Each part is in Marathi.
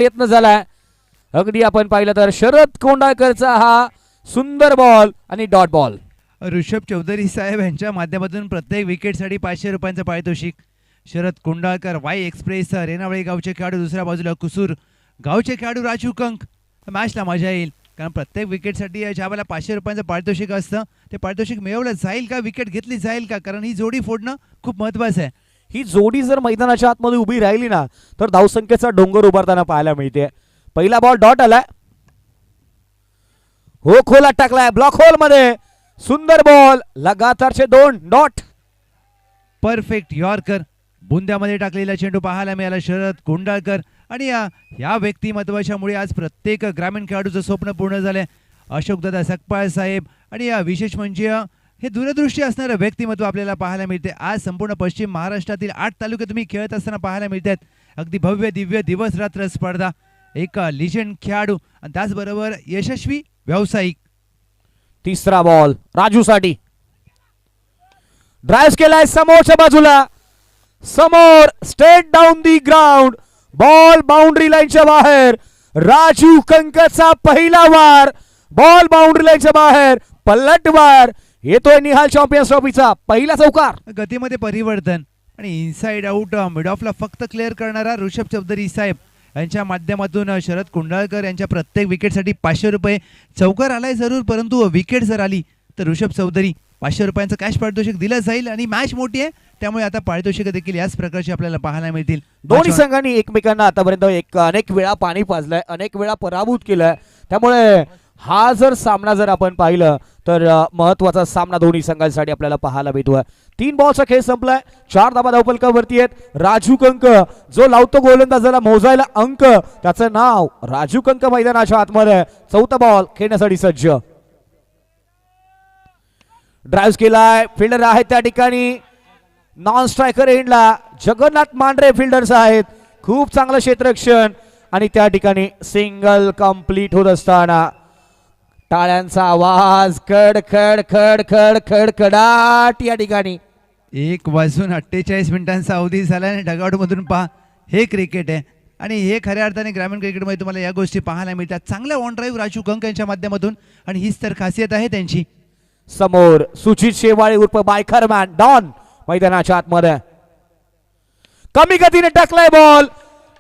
प्रयत्न झालाय. अगदी आपण पाहिलं तर शरद कोंडाळकरचा हा सुंदर बॉल आणि डॉट बॉल. ऋषभ चौधरी साहेब यांच्या माध्यमातून प्रत्येक विकेटसाठी 500 रुपयांचं पारितोषिक. शरद कोंडाळकर वाई एक्सप्रेस रेणावळी गावचे खेळाडू, दुसऱ्या बाजूला कुसूर गावचे खेळाडू राजू कंक. मॅचला मजा येईल कारण प्रत्येक विकेटसाठी ज्या वेळेला 500 रुपयांचं पारितोषिक असतं ते पारितोषिक मिळवलं जाईल का, विकेट घेतली जाईल का, कारण ही जोडी फोडणं खूप महत्त्वाचं आहे. ही जोडी जर मैदानाच्या आतमध्ये उभी राहिली ना तर धावसंख्येचा डोंगर उभारताना पाहायला मिळते. पहिला बॉल डॉट आलाय, हो खोला टाकलाय ब्लॉक होल मध्ये. सुंदर बॉल, लगातारचे 2 डॉट. परफेक्ट यॉर्कर बुंद्यामध्ये टाकलेला चेंडू पाहायला मिळाला शरद कोंडाळकर. आणि या व्यक्तिमत्वाच्यामुळे आज प्रत्येक ग्रामीण खेळाडूचं स्वप्न पूर्ण झालंय. अशोकदादा सकपाळ साहेब. आणि विशेष म्हणजे हे दूरदृष्टी असणारं व्यक्तिमत्व आपल्याला पाहायला मिळते. आज संपूर्ण पश्चिम महाराष्ट्रातील 8 तालुके तुम्ही खेळत असताना पाहायला मिळतात. अगदी भव्य दिव्य दिवस रात्र स्पर्धा, एक लिजेंड खेळाडू आणि त्याचबरोबर यशस्वी व्यावसायिक. तिसरा बॉल राजूसाठी, ड्राइव्ह केलाय समोरच्या बाजूला, समोर straight down the ground. Ball boundary लाईनच्या बाहेर. राजू कंकचा पहिला वार, बॉल बाउंड्री लाईनच्या बाहेर, पलटवार. येतोय निहाल चॅम्पियन्स ट्रॉफीचा पहिला चौकार. गतीमध्ये परिवर्तन आणि इनसाइड आउट मिड ऑफला फक्त क्लिअर करणारा ऋषभ चौधरी साहेब यांच्या माध्यमातून शरद कोंडाळकर यांच्या प्रत्येक विकेटसाठी 500 रुपये. चौकार आलाय जरूर, परंतु विकेट जर आली तर ऋषभ चौधरी 500 रुपयांचं कॅश पारितोषिक दिलं जाईल. आणि मॅच मोठी आहे त्यामुळे आता पारितोषिक देखील याच प्रकारची आपल्याला पाहायला मिळतील. दोन्ही संघांनी एकमेकांना आतापर्यंत अनेक वेळा पाणी पाजलंय, अनेक वेळा पराभूत केलंय. त्यामुळे हा जर सामना जर आपण पाहिलं तर महत्वाचा सामना दोन्ही संघांसाठी आपल्याला पाहायला मिळतोय. 3 बॉलचा खेळ संपलाय, 4 धाबा धावफलकावरती आहेत. राजू कंक जो लावतो गोलंदाजाला मोजायला अंक, त्याचं नाव राजू कंक मैदानाच्या आतमध्ये. चौथा बॉल खेळण्यासाठी सज्ज. ड्राइव्ह केलाय, फिल्डर आहेत त्या ठिकाणी. नॉन स्ट्रायकर एंडला जगन्नाथ मांढरे फिल्डर्स आहेत. खूप चांगलं क्षेत्ररक्षण आणि त्या ठिकाणी सिंगल कंप्लीट होत असताना टाळ्यांचा आवाज, खड खड खड खड खड खडाट. या ठिकाणी 1 वाजून 48 मिनिटांचा अवधी झाला आणि डगआउट मधून पहा, हे क्रिकेट आहे. आणि हे खऱ्या अर्थाने ग्रामीण क्रिकेटमध्ये तुम्हाला या गोष्टी पाहायला मिळतात. चांगला ऑन ड्राईव्ह राजू कंक यांच्या माध्यमातून आणि हीच तर खासियत आहे त्यांची. समोर सुचित शेवाळे उर्फ बायखरमॅन डॉन मैदानाच्या आतमध्ये. कमी गतीने टाकलाय बॉल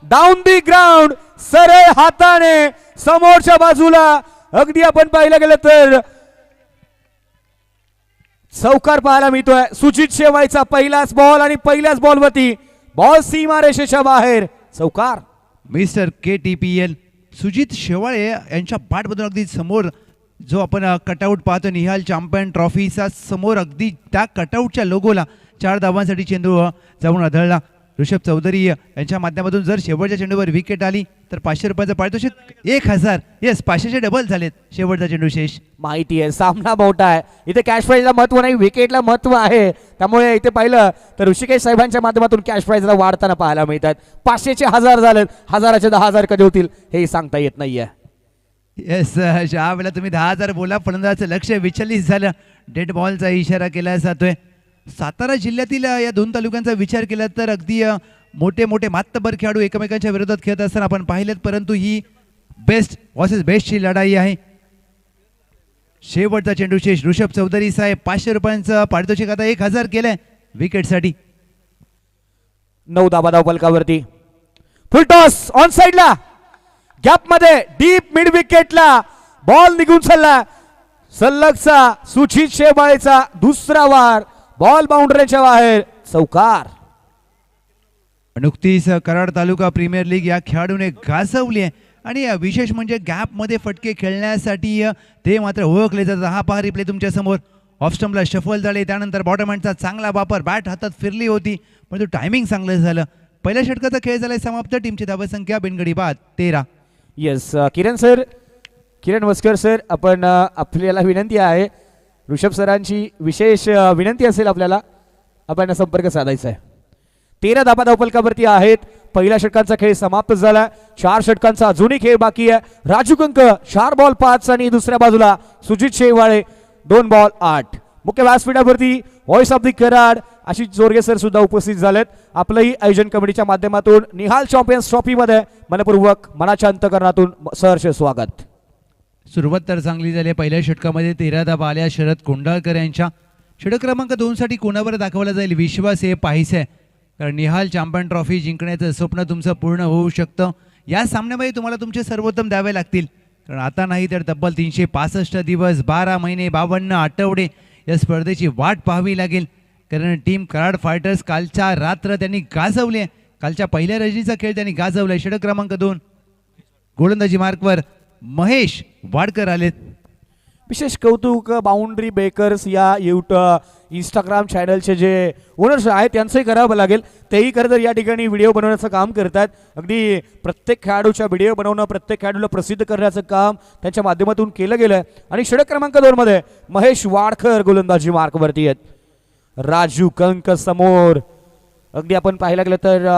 डाऊन दी ग्राउंड, सरळ हाताने समोरच्या बाजूला. अगदी आपण पाहिलं गेलं तर चौकार पाहायला मिळतोय. सुचित शेवाळेचा पहिलाच बॉल आणि पहिल्याच बॉलवरती बॉल सीमारेषेच्या बाहेर, चौकार. मिस्टर KTPL सुजित शेवाळे यांच्या बॅटमधून अगदी समोर जो आपण कटआउट पाहतो निहाल चॅम्पियन ट्रॉफीचा, समोर अगदी त्या कटआउटच्या लोगोला 4 धावांसाठी चेंडू जाऊन आढळला. ऋषभ चौधरी यांच्या माध्यमातून जर शेवटच्या चेंडूवर विकेट आली तर 500 रुपयाचं पारितोषिक 1000. येस, 500चे डबल झालेत शेवटचा चेंडू शेष. माहिती आहे सामना मोठा आहे, इथे कॅश प्राइजला महत्व नाही, विकेटला महत्व आहे. त्यामुळे इथे पाहिलं तर ऋषिकेश साहेबांच्या माध्यमातून कॅश प्राइजला वाढताना पाहायला मिळतात. 500चे 1000 झालेत, 1000चे 10,000 कधी होतील हे सांगता येत नाहीये. येस, ज्या वेळेला तुम्ही 10,000 बोला फलंदाजाचं लक्ष विचलित झालं. डेड बॉलचा इशारा केला जातोय. सातारा जिल्ह्यातील या 2 तालुक्यांचा विचार केला तर अगदी मोठे मोठे मातबर खेळाडू एकमेकांच्या विरोधात खेळत असताना आपण पाहिलेत, परंतु ही बेस्ट वर्सेस बेस्टची लढाई आहे. शेवटचा चेंडू शेष ऋषभ चौधरी साहेब 500 रुपयांचं पारितोषिक आता 1000 केलंय विकेटसाठी. 9 धाबा धावफलकावरती. फुल टॉस ऑन साइडला, गॅप मध्ये डीप मिड विकेटला बॉल निघून चालला. सल्लगचा सुचित शेवाळेचा दुसरा वार, बॉल बाउंड्रीच्या बाहेर, चौकार. नुकतीच कराड तालुका प्रीमियर लीग या खेळाडूने गाजवली आहे. आणि विशेष म्हणजे गॅप मध्ये फटके खेळण्यासाठी ते मात्र ओळखले जातात. हा पहा रिप्ले तुमच्या समोर. ऑफ स्टंपला शफल झाले, त्यानंतर बॉटम हँडचा चांगला वापर, बॅट हातात फिरली होती पण तो टायमिंग चांगलं झालं. पहिल्या षटकाचा खेळ झालाय समाप्त. टीमची धावसंख्या बिनगडी बाद 13. येस किरण वस्कर सर, आपण आपल्याला विनंती आहे, ऋषभ सरांची विशेष विनंती असेल आपल्याला, आपण संपर्क साधायचा आहे. 13 धाबा धावफलकावरती आहेत. पहिल्या षटकांचा खेळ समाप्त झाला. 4 षटकांचा अजूनही खेळ बाकी आहे. राजू कंक 4 बॉल 5 आणि दुसऱ्या बाजूला सुजित शेवाळे 2 बॉल 8. मुख्य व्यासपीठावरती voice of the Karad Ashish Jorge sir सुद्धा उपस्थित झालेत. आपलंही आयोजन कमिटीच्या माध्यमातून निहाल चॅम्पियन्स ट्रॉफीमध्ये मनपूर्वक मनाच्या अंतकरणातून सहर्ष स्वागत. सुरुवात तर चांगली झाली. पहिल्या षटकामध्ये 13 धावा आल्या शरद कोंडाळकर यांच्या. षटक क्रमांक 2 साठी कोणावर दाखवला जाईल विश्वास हे पाहायचं आहे, कारण निहाल चॅम्पियन ट्रॉफी जिंकण्याचं स्वप्न तुमचं पूर्ण होऊ शकतं. या सामन्यामध्ये तुम्हाला तुमचे सर्वोत्तम द्यावे लागतील, कारण आता नाही तर तब्बल 365 दिवस 12 महिने 52 आठवडे या स्पर्धेची वाट पाहावी लागेल. कारण टीम कराड फायटर्स कालच्या रात्र त्यांनी गाजवली आहे. कालच्या पहिल्या रजनीचा खेळ त्यांनी गाजवलाय. षटक क्रमांक 2 गोलंदाजी मार्कवर महेश वाडकर आलेत. विशेष कौतुक बाउंड्री बेकर्स या इंस्टाग्राम चॅनलचे जे ओनर्स आहेत त्यांचंही करावं लागेल. तेही खरं तर या ठिकाणी व्हिडिओ बनवण्याचं काम करतात. अगदी प्रत्येक खेळाडूच्या व्हिडिओ बनवणं, प्रत्येक खेळाडूला प्रसिद्ध करण्याचं काम त्यांच्या माध्यमातून केलं गेलं. आणि षटक क्रमांक 2 मध्ये महेश वाडकर गोलंदाजी मार्कवरती आहेत. राजू कंक समोर. अगदी आपण पाहायला गेलं तर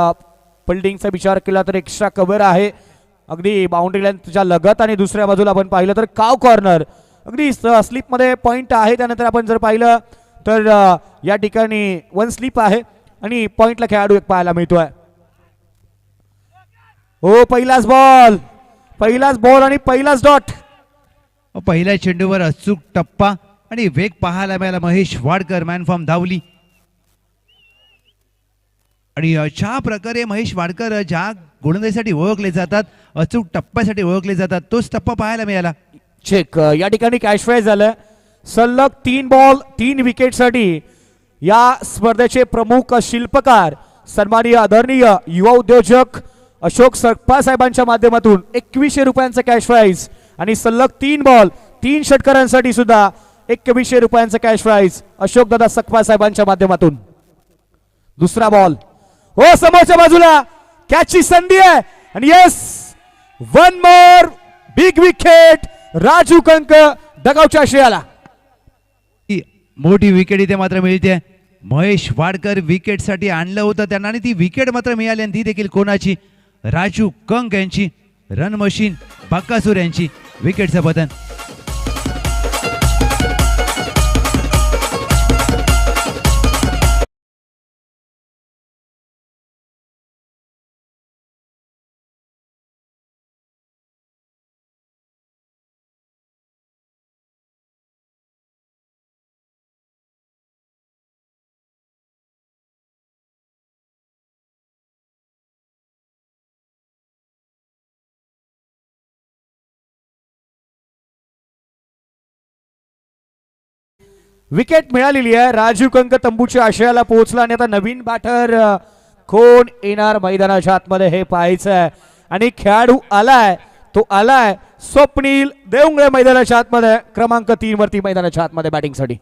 फिल्डिंगचा विचार केला तर एक्स्ट्रा कव्हर आहे अगदी बाउंड्री लाईनच्या लगत. आणि दुसऱ्या बाजूला आपण पाहिलं तर काव कॉर्नर अगदी स्लिपमध्ये पॉईंट आहे. त्यानंतर आपण जर पाहिलं तर या ठिकाणी 1 स्लिप आहे आणि पॉईंटला खेळाडू एक पाहायला मिळतोय. हो, पहिलाच बॉल आणि पहिलाच डॉट. पहिल्या चेंडूवर अचूक टप्पा आणि वेग पाहायला मिळाला. महेश वाडकर मॅन फॉर्म धावली. आणि अशा प्रकारे महेश वाडकर ज्या गोलंदाजीसाठी ओळखले जातात, अचूक टप्प्यासाठी ओळखले जातात, तोच टप्पा पाहायला मिळाला. चेक. या ठिकाणी कॅश प्राइज झालं. सलग 3 बॉल 3 विकेटसाठी या स्पर्धेचे प्रमुख शिल्पकार सन्माननीय आदरणीय युवा उद्योजक अशोक सकपाळ साहेबांच्या माध्यमातून 2100 रुपयांचं कॅश प्राइज आणि सलग 3 बॉल 3 षटकारांसाठी सुद्धा 2100 रुपयांचं कॅश प्राइज अशोक दादा सकपाळ साहेबांच्या माध्यमातून. दुसरा बॉल. हो, समोरच्या बाजूला कॅचची संधी आहे आणि yes, 1 more big wicket. Raju कंक डगावच्या आशयाला. मोठी विकेट इथे मात्र मिळते. महेश वाडकर विकेटसाठी आणलं होतं त्यांना आणि ती विकेट मात्र मिळाली. आणि ती देखील कोणाची? राजू कंक यांची. रन मशीन बक्कासूर यांची. विकेटचं पतन. विकेट मिळालेली आहे. राजू कंक तंबूच्या आशयाला पोहोचला आणि आता नवीन बॅटर कोण येणार मैदानाच्या आतमध्ये हे पाहायचं आहे. आणि खेळाडू आलाय, तो आलाय स्वप्नील देवंगळे मैदानाच्या आतमध्ये क्रमांक 3 वरती मैदानाच्या आतमध्ये बॅटिंगसाठी.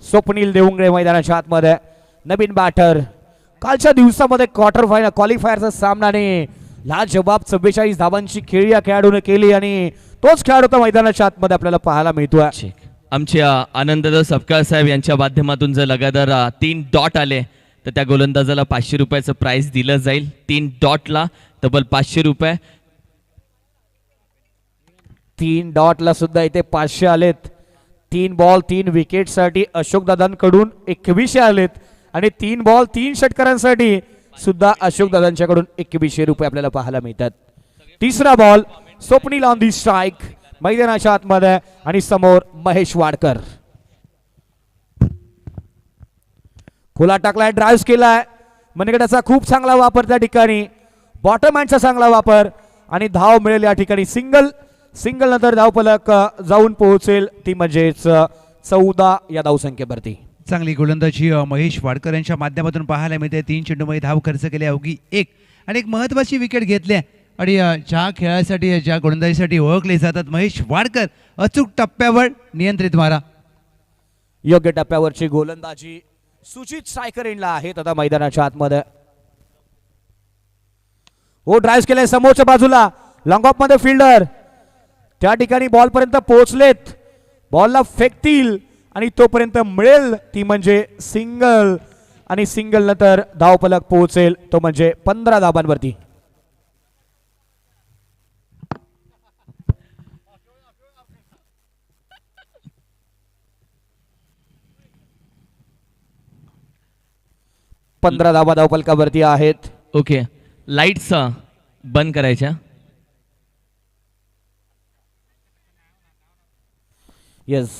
स्वप्नील देवंगळे मैदानाच्या आतमध्ये नवीन बॅटर. कालच्या दिवसामध्ये क्वार्टर फायनल क्वालिफायरचा सामनाने लाजवाब 44 धावांची खेळी या खेळाडूने केली आणि तोच खेळाडू आता मैदानाच्या आतमध्ये आपल्याला पाहायला मिळतोय. आमच्या आनंददादा सपकाळ साहेब यांच्या माध्यमातून जर लगातार 3 डॉट आले तर त्या गोलंदाजाला 500 रुपयाचं प्राइस दिलं जाईल. 3 डॉटला तब्बल 500 रुपये. 3 डॉटला सुद्धा इथे 500 आलेत. 3 बॉल 3 विकेटसाठी अशोक दादांकडून 2100 आलेत आणि 3 बॉल 3 षटकारांसाठी सुद्धा अशोक दादांच्याकडून 2100 रुपये आपल्याला पाहायला मिळतात. तिसरा ball Swapnil on the strike मैदानाच्या आतमध्ये आणि समोर महेश वाडकर. खुला टाकलाय, ड्राईव्ह केलाय. मनगटाचा खूप चांगला वापर त्या ठिकाणी, बॉटम हँडचा चांगला वापर आणि धाव मिळेल या ठिकाणी. सिंगल नंतर धावफलक जाऊन पोहोचेल ती म्हणजेच 14 या धावसंख्येवरती. चांगली गोलंदाजी महेश वाडकर यांच्या माध्यमातून पाहायला मिळते. 3 चेंडूमध्ये धाव खर्च केले अवघी 1 आणि एक महत्वाची विकेट घेतली. आणि ज्या खेळासाठी ज्या गोलंदाजीसाठी ओळखले जातात महेश वाडकर, अचूक टप्प्यावर नियंत्रित मारा. योग्य टप्प्यावरची गोलंदाजी सुचित सायकर यांना आहेत आता मैदानाच्या आतमध्ये. हो, ड्राईव्ह केलाय समोरच्या बाजूला. लॉंग ऑफ मध्ये फिल्डर त्या ठिकाणी बॉल पर्यंत पोहोचलेत. बॉलला फेकतील आणि तोपर्यंत मिळेल ती म्हणजे सिंगल. आणि सिंगल नंतर धावफलक पोहोचेल तो म्हणजे 15 धाबांवरती. पंधरा धाबा धावफलकावरती आहेत. ओके, लाईट्स बंद करायच्या. येस,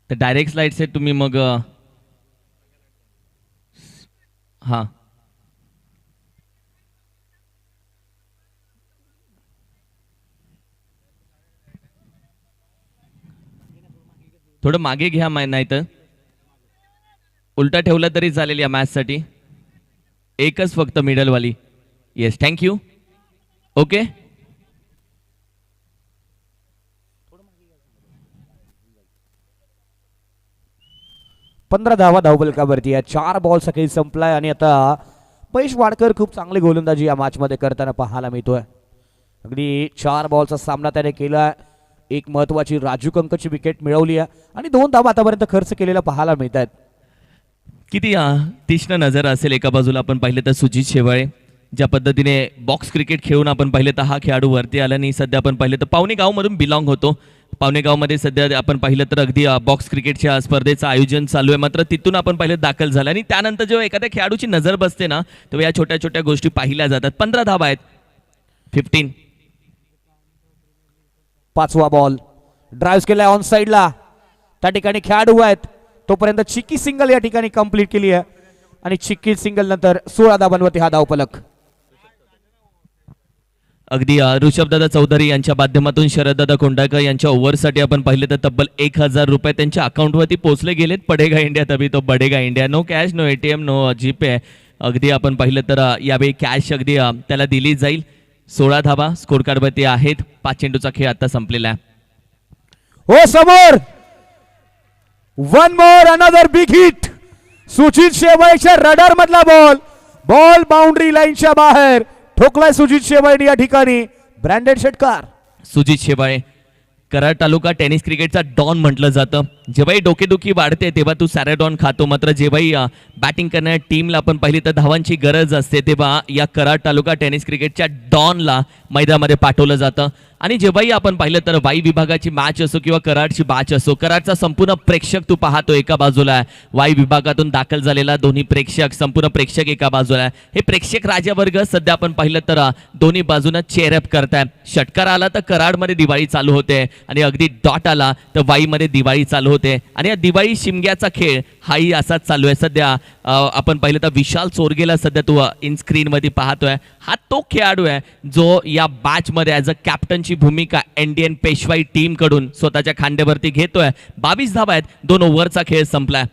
तर डायरेक्ट लाईट्स आहेत, तुम्ही मग हां थोडं मागे घ्या, नाही तर उलटा ठेवला तरी चालेल या मॅचसाठी. एकच फक्त मिडलवाली. Yes, thank you. ओके, 15 धावा धावफलकावरती आहे. 4 बॉल सकाळी संपलाय आणि आता पैश वाडकर खूप चांगली गोलंदाजी या मॅच मध्ये करताना पाहायला मिळतोय. अगदी 4 बॉलचा सामना त्याने केला. एक महत्वाची राजू कंकची विकेट मिळवली आहे आणि 2 धावा आतापर्यंत खर्च केलेला पाहायला मिळत आहेत. किती तीक्ष्ण नजर असेल. एका बाजूला आपण पाहिले तर सुजित शेवाळे, ज्या पद्धतीने बॉक्स क्रिकेट खेळून आपण पाहिले तर हा खेळाडू वरती आला. आणि सध्या आपण पाहिले तर पावणेगावमधून बिलॉंग होतो. पावणेगावमध्ये सध्या आपण पाहिलं तर अगदी बॉक्स क्रिकेटच्या स्पर्धेचं आयोजन चालू आहे. मात्र तिथून आपण पाहिलं दाखल झालं आणि त्यानंतर जेव्हा एखाद्या खेळाडूची नजर बसते ना, तेव्हा या छोट्या छोट्या गोष्टी पाहिल्या जातात. 15 धावा आहेत. 15. 5वा बॉल ड्राईव्ह केलाय ऑन साइडला. त्या ठिकाणी खेळाडू आहेत. तोपर्यंत चिक्की सिंगल या ठिकाणी कंप्लीट केली आहे आणि चिक्की सिंगल नंतर 16 धाबांवरती हा धावफलक. अगदी ऋषभदादा चौधरी यांच्या माध्यमातून शरददादा कोंडाळकर यांच्या ओव्हरसाठी आपण पाहिलं तर तब्बल 1000 रुपये त्यांच्या अकाउंटवरती पोहोचले गेलेत. पडेगा इंडिया तभी तो बडेगा India. No cash, no ATM, no GPay. अगदी आपण पाहिलं तर यावेळी कॅश अगदी त्याला दिली जाईल. 16 धाबा स्कोर कार्डवरती आहेत. 5 चेंडूचा खेळ आता संपलेला आहे. हो समोर one more another big hit. Sujit शेवाळेच्या रडार मधला बॉल बाउंड्री लाईनच्या बाहेर ठोकलाय सुजित शेवाळे या ठिकाणी. ब्रँडेड षटकार. सुजित शेवाळे कराड तालुका टेनिस क्रिकेटचा डॉन म्हटलं जातं. जेव्हाही डोकेदुखी वाढते तेव्हा तू सॅरेडॉन खातो. मात्र जेव्हाही बॅटिंग करणाऱ्या टीमला आपण पाहिली तर धावांची गरज असते तेव्हा या कराड तालुका टेनिस क्रिकेटच्या डॉनला मैदानामध्ये पाठवलं जातं. आणि जेव्हाही आपण पाहिलं तर वाई विभागाची मॅच असो किंवा कराडची मॅच असो, कराडचा संपूर्ण प्रेक्षक तू पाहतो एका बाजूला आहे. वाई विभागातून दाखल झालेला दोन्ही प्रेक्षक, संपूर्ण प्रेक्षक एका बाजूला आहे. हे प्रेक्षक राजावर्ग सध्या आपण पाहिलं तर दोन्ही बाजूनं चेअरअप करताय. षटकार आला तर कराडमध्ये दिवाळी चालू होते आणि अगदी डॉट आला तर वाईमध्ये दिवाळी चालू होते. आणि या दिवाळी शिमग्याचा खेळ हाही असाच चालू आहे. सध्या आपण पाहिलं तर विशाल चोरगेला सध्या तू इन स्क्रीन मध्ये पाहतोय. हा तो खेळाडू आहे जो या मॅच मध्ये ॲज अ कॅप्टनची भूमिका इंडियन पेशवाई टीम कडून स्वतःच्या खांद्यावरती घेतोय. 22 धावा आहेत. 2 ओव्हरचा खेळ संपलाय.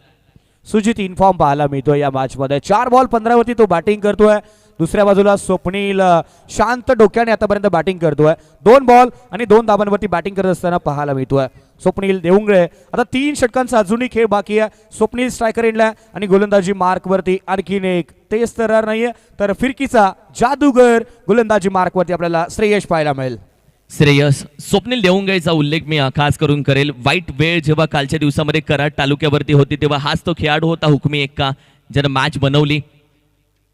सुजित इन्फॉर्म पाहायला मिळतोय या मॅच मध्ये. 4 बॉल 15 वरती तो बॅटिंग करतोय. दुसऱ्या बाजूला स्वप्नील शांत डोक्याने आतापर्यंत बॅटिंग करतोय. 2 बॉल आणि 2 धाबांवरती बॅटिंग करत असताना पाहायला मिळतोय. स्वप्नील देवंगळे आता 3 षटकांचा अजूनही खेळ बाकी आहे. स्वप्नील स्ट्रायकर एंडला आणि गोलंदाजी मार्क वरती आणखीन एक तेज तरार नाहीये तर फिरकीचा जादूगर गोलंदाजी मार्क वरती आपल्याला श्रेयश पाहायला मिळेल. श्रेयस स्वप्नील देवंगेचा उल्लेख मी खास करून करेल. वाईट वेळ जेव्हा कालच्या दिवसामध्ये कराड तालुक्यावरती होती तेव्हा हाच तो खेळाडू होता हुकमी एक्का ज्यानं मॅच बनवली.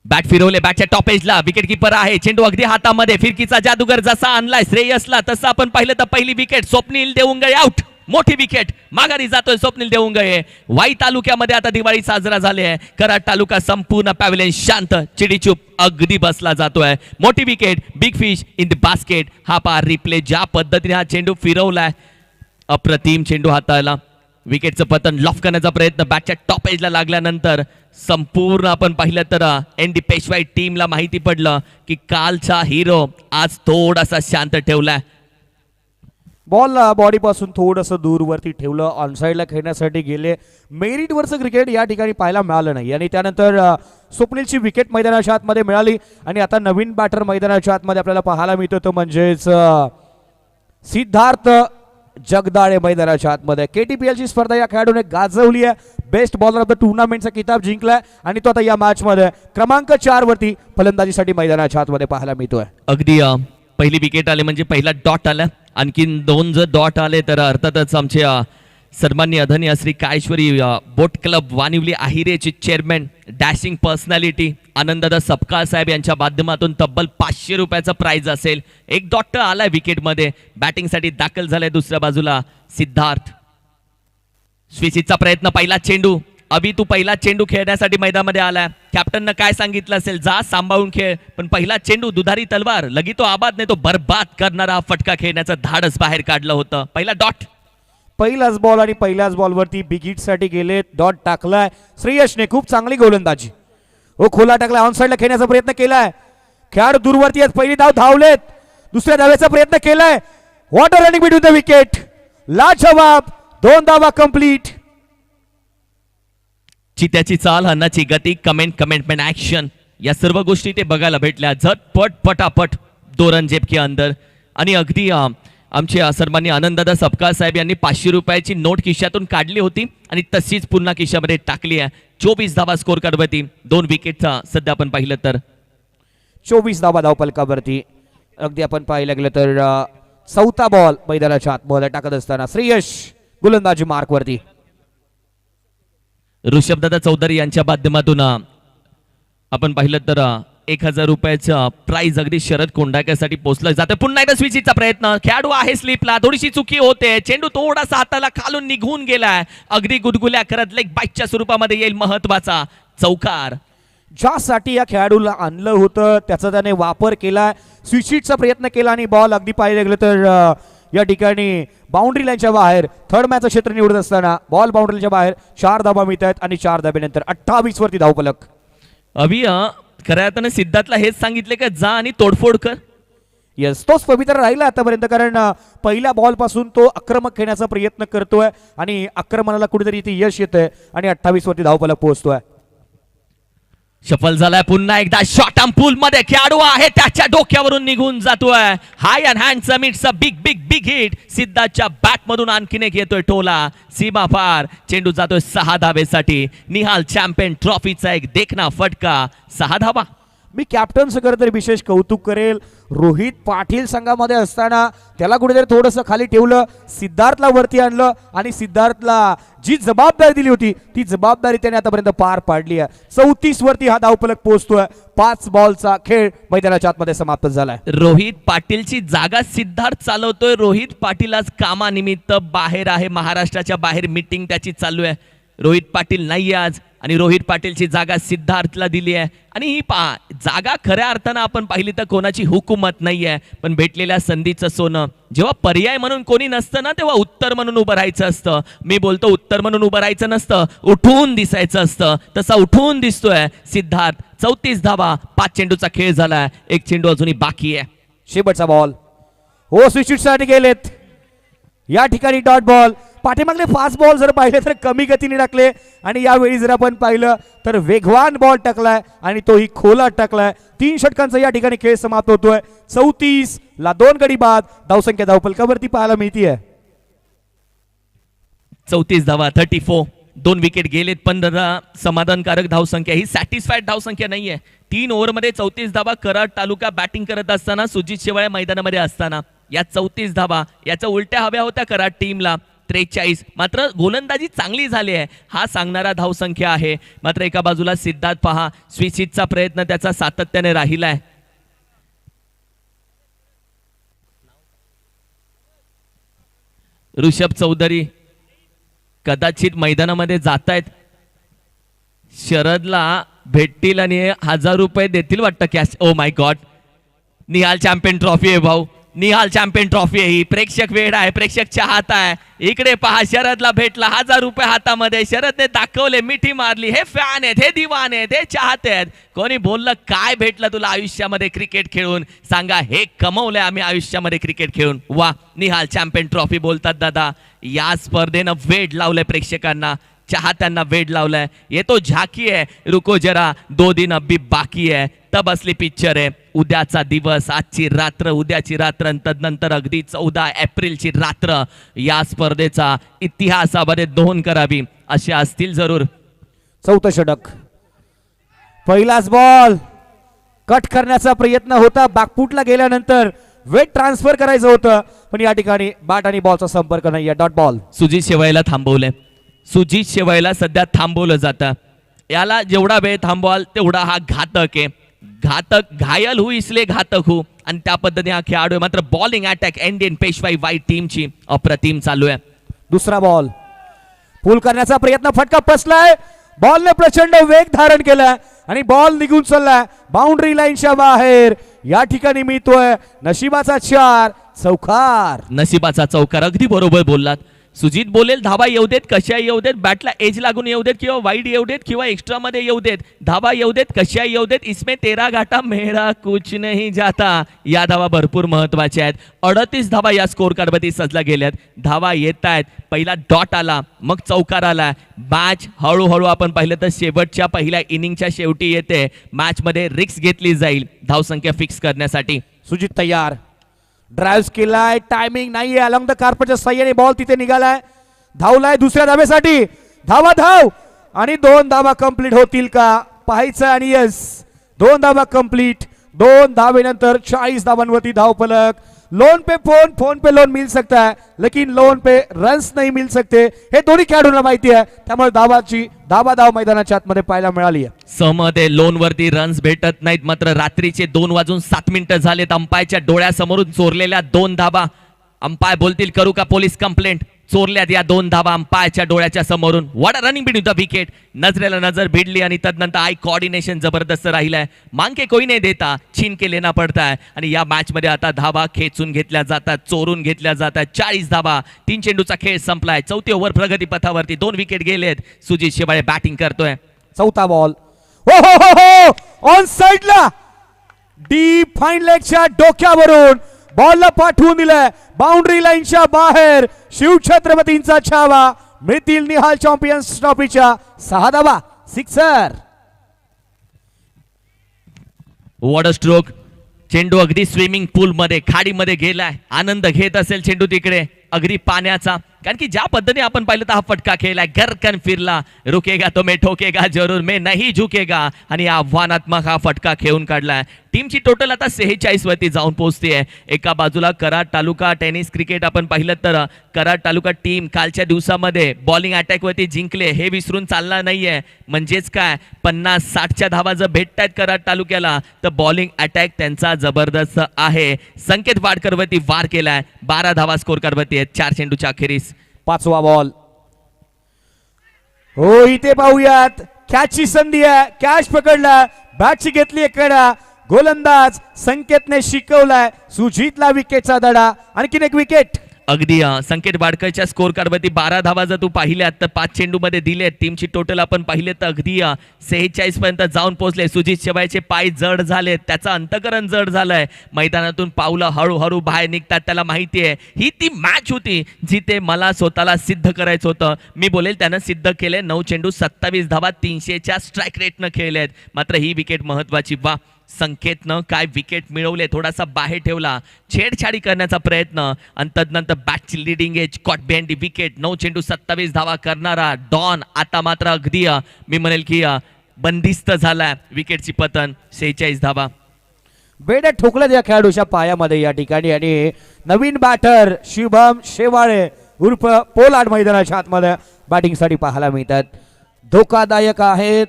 बॅट फिरवले, बॅटच्या टॉप एजला विकेट किपर आहे. चेंडू अगदी हातामध्ये. फिरकीचा जादूगर जसा आणलाय श्रेयसला तसं आपण पाहिलं तर पहिली विकेट स्वप्नील देवंगळे आउट. मोठी विकेट. माघारी जातोय स्वप्नील देवंगळे. वाई तालुक्यामध्ये आता दिवाळी साजरा झाली आहे. कराड तालुका संपूर्ण पॅव्हलियन शांत चिडीचूप अगदी बसला जातोय. मोठी wicket. Big fish in the basket. हा पार रिप्ले ज्या पद्धतीने हा चेंडू फिरवलाय अप्रतिम चेंडू हाताळला. विकेटचं पतन लॉफ करण्याचा प्रयत्न बॅटच्या टॉप एजला लागल्यानंतर संपूर्ण आपण पाहिलं तर एन डी पेशवाई टीमला माहिती पडलं की कालचा हिरो आज थोडासा शांत ठेवलाय. बॉल बॉडी पासून थोडंसं दूरवरती ठेवलं. ऑनसाइडला खेळण्यासाठी गेले. मेरिटवरचं क्रिकेट या ठिकाणी पाहायला मिळालं नाही आणि त्यानंतर स्वप्नीलची विकेट मैदानाच्या आतमध्ये मिळाली आणि आता नवीन बॅटर मैदानाच्या आतमध्ये आपल्याला पाहायला मिळतो तो म्हणजेच सिद्धार्थ जगदाळे मैदानाच्या आतमध्ये. KTPL ची स्पर्धा या खेळाडूने गाजवली आहे. बेस्ट बॉलर ऑफ द टुर्नामेंटचा किताब जिंकलाय आणि तो आता या मॅच मध्ये क्रमांक 4 वरती फलंदाजीसाठी मैदानाच्या आतमध्ये पाहायला मिळतोय. अगदी पहिली विकेट आली म्हणजे पहिला डॉट आला आणखीन 2 जर डॉट आले तर अर्थातच आमचे सन्माननीय आदरणीय श्री काळेश्वरी बोट क्लब वानिवली आहिरेचे chairman dashing personality Ananddada Sapkal saheb यांच्या माध्यमातून तब्बल 500 रुपयाचा प्राइज असेल. एक डॉट आलाय विकेटमध्ये, बॅटिंगसाठी दाखल झालाय दुसऱ्या बाजूला सिद्धार्थ. स्विचिचा प्रयत्न, पहिला चेंडू. अभि तू पहिला चेंडू खेळण्यासाठी मैदानामध्ये आलाय, कॅप्टननं काय सांगितलं असेल, जा सांभाळून खेळ, पण पहिला चेंडू दुधारी तलवार, लगी तो आबाद नाही तो बरबाद करणारा फटका खेळण्याचं धाडस बाहेर काढलं होतं. पहिला डॉट, पहिलाच बॉल आणि पहिल्याच बॉलवरती बिग हिट साठी गेले, डॉट टाकलाय श्रेयसने. खूप चांगली गोलंदाजी, हो खोला टाकला, ऑन साइडला खेळण्याचा प्रयत्न केलाय, खेळाडू दूरवरती आहेत, पहिली धाव धावलेत, दुसऱ्या धावेचा प्रयत्न केलाय, water running between the wicket, लाजवाब, 2 धावा कंप्लीट. चित्याची चाल, हन्नाची गती, कमेंटमेंट ऍक्शन, या सर्व गोष्टी ते बघायला भेटल्या. झटपट पटापट 2 रन जेब के अंदर. आणि अगदी आमचे सन्माननीय आनंददादा सपकाळ साहेब यांनी 500 रुपयाची नोट खिशातून काढली होती आणि तशीच पुन्हा खिशामध्ये टाकली आहे. 24 धावा स्कोर करवती, 2 विकेटचा सध्या आपण पाहिलं तर 24 धावा धावपलकावरती. अगदी आपण पाहायला गेलं तर 4था बॉल मैदानाच्या आतमध्ये टाकत असताना श्रेयस गोलंदाजी मार्कवरती. ऋषभदादा चौधरी यांच्या माध्यमातून आपण पाहिलं तर 1000 रुपयाचं प्राइज अगदी शरद कोंडाक्यासाठी पोहोचलं जातं. पुन्हा एकदा स्विचिंगचा प्रयत्न, खेळाडू आहे स्लिपला, थोडीशी चुकी होते, चेंडू थोडासा हाताला खालून निघून गेलाय, अगदी गुदगुल्या करत लेग बाईटच्या स्वरूपामध्ये येईल महत्वाचा चौकार. ज्यासाठी या खेळाडूला आणलं होतं त्याचा त्याने वापर केला, स्विचिटचा प्रयत्न केला आणि बॉल अगदी पाहिलं गेलं तर या ठिकाणी बाउंड्री लाईनच्या बाहेर. थर्ड मॅचचं क्षेत्र निवडत असताना बॉल बाउंड्रीच्या बाहेर 4 धावा मिळत आहेत आणि 4 धाब्यानंतर 28 वरती धावफलक. अभि खऱ्या अर्थानं सिद्धार्थला हेच सांगितले का जा आणि तोडफोड कर. येस, तोच पवित्र राहिला आतापर्यंत, कारण पहिल्या बॉल पासून तो आक्रमक खेळण्याचा प्रयत्न करतोय आणि आक्रमणाला कुठेतरी इथे यश येतंय आणि 28 वरती धावफलक पोहोचतोय. सफल झालाय पुन्हा एकदा शॉट आर्म पूल मध्ये, खेळाडू आहे त्याच्या डोक्यावरून निघून जातोय. High and handsome, it's a big big big hit. सिद्धार्थच्या बॅट मधून आणखीन एक येतोय टोला, सीमा पार, चेंडू जातोय 6 धावेसाठी. निहाल चॅम्पियन ट्रॉफीचा एक देखना फटका, 6 धावा. मी कॅप्टनचं खरं तर विशेष कौतुक करेल. रोहित पाटील संघामध्ये असताना त्याला कुठेतरी थोडंसं खाली ठेवलं, सिद्धार्थला वरती आणलं आणि सिद्धार्थला जी जबाबदारी दिली होती ती जबाबदारी त्याने आतापर्यंत पार पाडली आहे. 34 वरती हा धावफलक पोहोचतोय. 5 बॉलचा खेळ मैदानाच्या आतमध्ये समाप्त झालाय. रोहित पाटीलची जागा सिद्धार्थ चालवतोय. रोहित पाटील आज कामानिमित्त बाहेर आहे, महाराष्ट्राच्या बाहेर मीटिंग त्याची चालू आहे. रोहित पाटील नाहीये आज आणि रोहित पाटीलची जागा सिद्धार्थला दिली आहे. आणि ही जागा खऱ्या अर्थानं आपण पाहिली तर कोणाची हुकूमत नाहीये, पण भेटलेल्या संधीचं सोनं. जेव्हा पर्याय म्हणून कोणी नसतं ना तेव्हा उत्तर म्हणून उभं राहायचं असतं. मी बोलतो उत्तर म्हणून उभं राहायचं नसतं, उठून दिसायचं असतं. तसा उठून दिसतोय सिद्धार्थ. 34 धावा, 5 चेंडूचा खेळ झालाय, 1 चेंडू अजूनही बाकी आहे. शेवटचा बॉल, हो स्विचिटसाठी गेलेत या ठिकाणी डॉट बॉल. पाठीमागले 5 बॉल जर पाहिले तर कमी गतीने टाकले आणि यावेळी जर आपण पाहिलं तर वेगवान बॉल टाकलाय आणि तोही खोलात टाकलाय. 3 षटकांचा या ठिकाणी खेळ समाप्त होतोय. 34 ला 2 गडी बाद. धावसंख्या धावफलकावरती पाहायला मिळतीये 34 धावा, 34. 2 विकेट गेलेत, 15 समाधानकारक धावसंख्या. ही सॅटिस्फाईड धावसंख्या नाहीये. 3 ओव्हरमध्ये 34 धावा. कराड तालुका बॅटिंग करत असताना, सुजित शेवाळे मैदानामध्ये असताना या 34 धावा याच्या उलट्या हव्या होत्या कराड टीमला. 43. मात्र गोलंदाजी चांगली झाली आहे हा सांगणारा धावसंख्या आहे. मात्र एका बाजूला सिद्धार्थ पहा, स्विचिटचा प्रयत्न त्याचा सातत्याने राहिलाय. ऋषभ चौधरी कदाचित मैदानामध्ये जात आहेत, शरदला भेटतील आणि 1000 रुपये देतील वाटतं cash. Oh my God, Nihal champion trophy आहे भाऊ, निहाल चॅम्पियन ट्रॉफी आहे ही. प्रेक्षक वेळ आहे, प्रेक्षक चाहत आहे. इकडे पहा, शरदला भेटला 1000 रुपये हातामध्ये. शरदने दाखवले, मिठी मारली. हे फॅन आहेत, हे दिवान आहेत, हे चाहते आहेत. कोणी बोललं काय भेटलं तुला आयुष्यामध्ये क्रिकेट खेळून, सांगा हे कमवलंय आम्ही आयुष्यामध्ये क्रिकेट खेळून. वा, निहाल चॅम्पियन ट्रॉफी बोलतात दादा. या स्पर्धेनं वेड लावलंय प्रेक्षकांना, चाहत्यांना वेड लावलंय. ये तो झाकी है, रुको जरा 2 दिन अभी बाकी है, तब असली पिक्चर आहे. उद्याचा दिवस, आजची रात्र, उद्याची रात्र आणि तदनंतर अगदी 14 एप्रिलची रात्र या स्पर्धेचा इतिहासामध्ये नोंद करावी असे असतील जरूर. 4थं षटक, पहिलाच बॉल कट करण्याचा प्रयत्न होता, बॅकफुटला गेल्यानंतर वेट ट्रान्सफर करायचं होतं, पण या ठिकाणी बॅट आणि बॉलचा संपर्क नाहीये. Dot ball. सुजित शेवायला थांबवलंय. सुजित शेवायला सध्या थांबवलं जातं. याला जेवढा वेळ थांबवाल तेवढा हा घातक आहे. घातक घायल हो इसले घातक हो, आणि त्या पद्धतीने हा खेळाडू आहे. मात्र बॉलिंग अटॅक इंडियन पेशवाई व्हाईट टीमची अप्रतिम चालू आहे. दुसरा बॉल पुल करण्याचा प्रयत्न, फटका बसलाय. बॉलने प्रचंड वेग धारण केलाय आणि बॉल निघून चाललाय बाउंड्री लाईनच्या बाहेर. या ठिकाणी मिळतोय नशिबाचा 4 चौकार. नशिबाचा चौकार. अगदी बरोबर बोललात. सुजित बोलेल धाबा येऊ देत, कशा येऊ देत, बॅटला एज लागून येऊ देत किंवा वाईड येऊ देत किंवा एक्स्ट्रा मध्ये येऊ देत, धाबा येऊ देत, कशा येऊ देत, इसमें तेरा घाटा मेरा कुछ नहीं जाता. या धावा भरपूर महत्वाच्या आहेत. 38 धावा या स्कोर कार्डवरती सजल्या गेल्यात. धावा येत आहेत. पहिला डॉट आला, मग चौकार आला. मॅच हळूहळू आपण पाहिलं तर शेवटच्या पहिल्या इनिंगच्या शेवटी येते. मॅच मध्ये रिस्क घेतली जाईल धावसंख्या फिक्स करण्यासाठी. सुजित तयार, ड्राइव्ह केलाय, टायमिंग नाहीये. अलॉंग द कार्पेटच्या साह्याने बॉल तिथे निघालाय. धावलाय दुसऱ्या धावेसाठी. धाव आणि 2 धावा कंप्लीट होतील का पाहायचं. आणि यस, 2 धावा कंप्लीट. 2 धावेनंतर 40 धावांवरती धाव फलक. लोन पे फोन पे लोन मिल सकता है, लेकिन लोन पे रन्स नहीं मिल सकते, हे दोन्ही खेळाडूंना माहिती आहे. त्यामुळे धाव मैदानाच्या आतमध्ये पाहायला मिळाली आहे. सहमत आहे, लोन वरती रन्स भेटत नाहीत. मात्र रात्रीचे 2:07 झालेत. अंपायरच्या डोळ्यासमोरून चोरलेल्या 2 धाबा. अंपायर बोलतील करू का पोलीस कंप्लेंट. चोरल्यात या 2 धाबा अंपायरच्या डोळ्याच्या समोरून. What a running between the wicket. नजरेला नजर भिडली आणि तदनंतर आय कोऑर्डिनेशन जबरदस्त राहिलाय. मांगे कोई नाही देता, छीन के लेना पडता है. आणि या मॅच मध्ये आता धाबा खेचून घेतल्या जातात, चोरून घेतल्या जातात. 40 धाबा. 3 चेंडूचा खेळ संपलाय. 4थी ओव्हर प्रगती पथावरती. 2 विकेट गेलेत. सुजित शेवाळे बॅटिंग करतोय. चौथा बॉल. हो ऑन साइडला डीप फाईन लेगच्या डोक्यावरून बॉलला पाठवून दिलाय बाउंड्री लाईनच्या बाहेर. शिवछत्रपतींचा छावा. मिळतील निहाल चॅम्पियन्स ट्रॉफीच्या 6 धावा. सिक्सर. What a stroke. चेंडू अगदी स्विमिंग पूल मध्ये, खाडीमध्ये गेलाय. आनंद घेत असेल चेंडू तिकडे अगदी पाण्याचा. कारण की ज्या पद्धतीने आपण पाहिलं तर हा फटका खेळलाय. गरकन फिरला. रुकेगा तो मैं ठोकेगा जरूर, मैं नहीं झुकेगा. आणि आव्हानात्मक हा फटका खेळून काढलाय. टीमची टोटल आता 46 वरती जाऊन पोहोचते. एका बाजूला कराड तालुका टेनिस क्रिकेट आपण पाहिलं तर कराड तालुका टीम कालच्या दिवसामध्ये बॉलिंग अटॅक वरती जिंकले, हे विसरून चालणार नाहीये. म्हणजेच काय 50-60च्या धावा जर भेटतायत कराड तालुक्याला तर बॉलिंग अटॅक त्यांचा जबरदस्त आहे. संकेत वाडकर वरती वार केलाय. 12 धावा स्कोर कार्डवरती आहेत 4 चेंडूच्या अखेरीस. 5वा बॉल. हो इथे पाहूयात कॅचची संधी आहे. कॅच पकडला, बॅटची घेतली कडा. गोलंदाज संकेतने शिकवलाय सुजितला विकेटचा धडा. आणखीन एक विकेट. अगदी संकेत वाडकरच्या स्कोर कार्डवरती 12 धावा जर तू पाहिल्यात तर 5 चेंडू मध्ये दिलेत. टीमची टोटल आपण पाहिले तर अगदी 46 पर्यंत जाऊन पोहोचले. सुजित शेवाळचे पाय जड झालेत, त्याचं अंतकरण जड झालंय. मैदानातून पावलं हळूहळू बाहेर निघतात. त्याला माहिती आहे ही ती मॅच होती जिथे मला स्वतःला सिद्ध करायचं होतं. मी बोलेल त्यानं सिद्ध केले. 9 चेंडू 27 धावा 300च्या स्ट्राईक रेटनं खेळलेत. मात्र ही विकेट महत्वाची. वा, संकेतनं काय विकेट मिळवले. थोडासा बाहेर ठेवला, छेडछाडी करण्याचा प्रयत्न आणि तदनंतर बॅटची leading edge caught behind the wicket. 9 चेंडू 27 धावा करणारा डॉन आता मात्र अगदी मी म्हणेल की बंदिस्त झालाय. विकेटची पतन. 46 धावा. बेड्या ठोकल्यात या खेळाडूच्या पायामध्ये या ठिकाणी. आणि नवीन बॅटर शुभम शेवाळे उर्फ पोलार्ड मैदानाच्या आतमध्ये बॅटिंगसाठी पाहायला मिळतात. धोकादायक आहेत,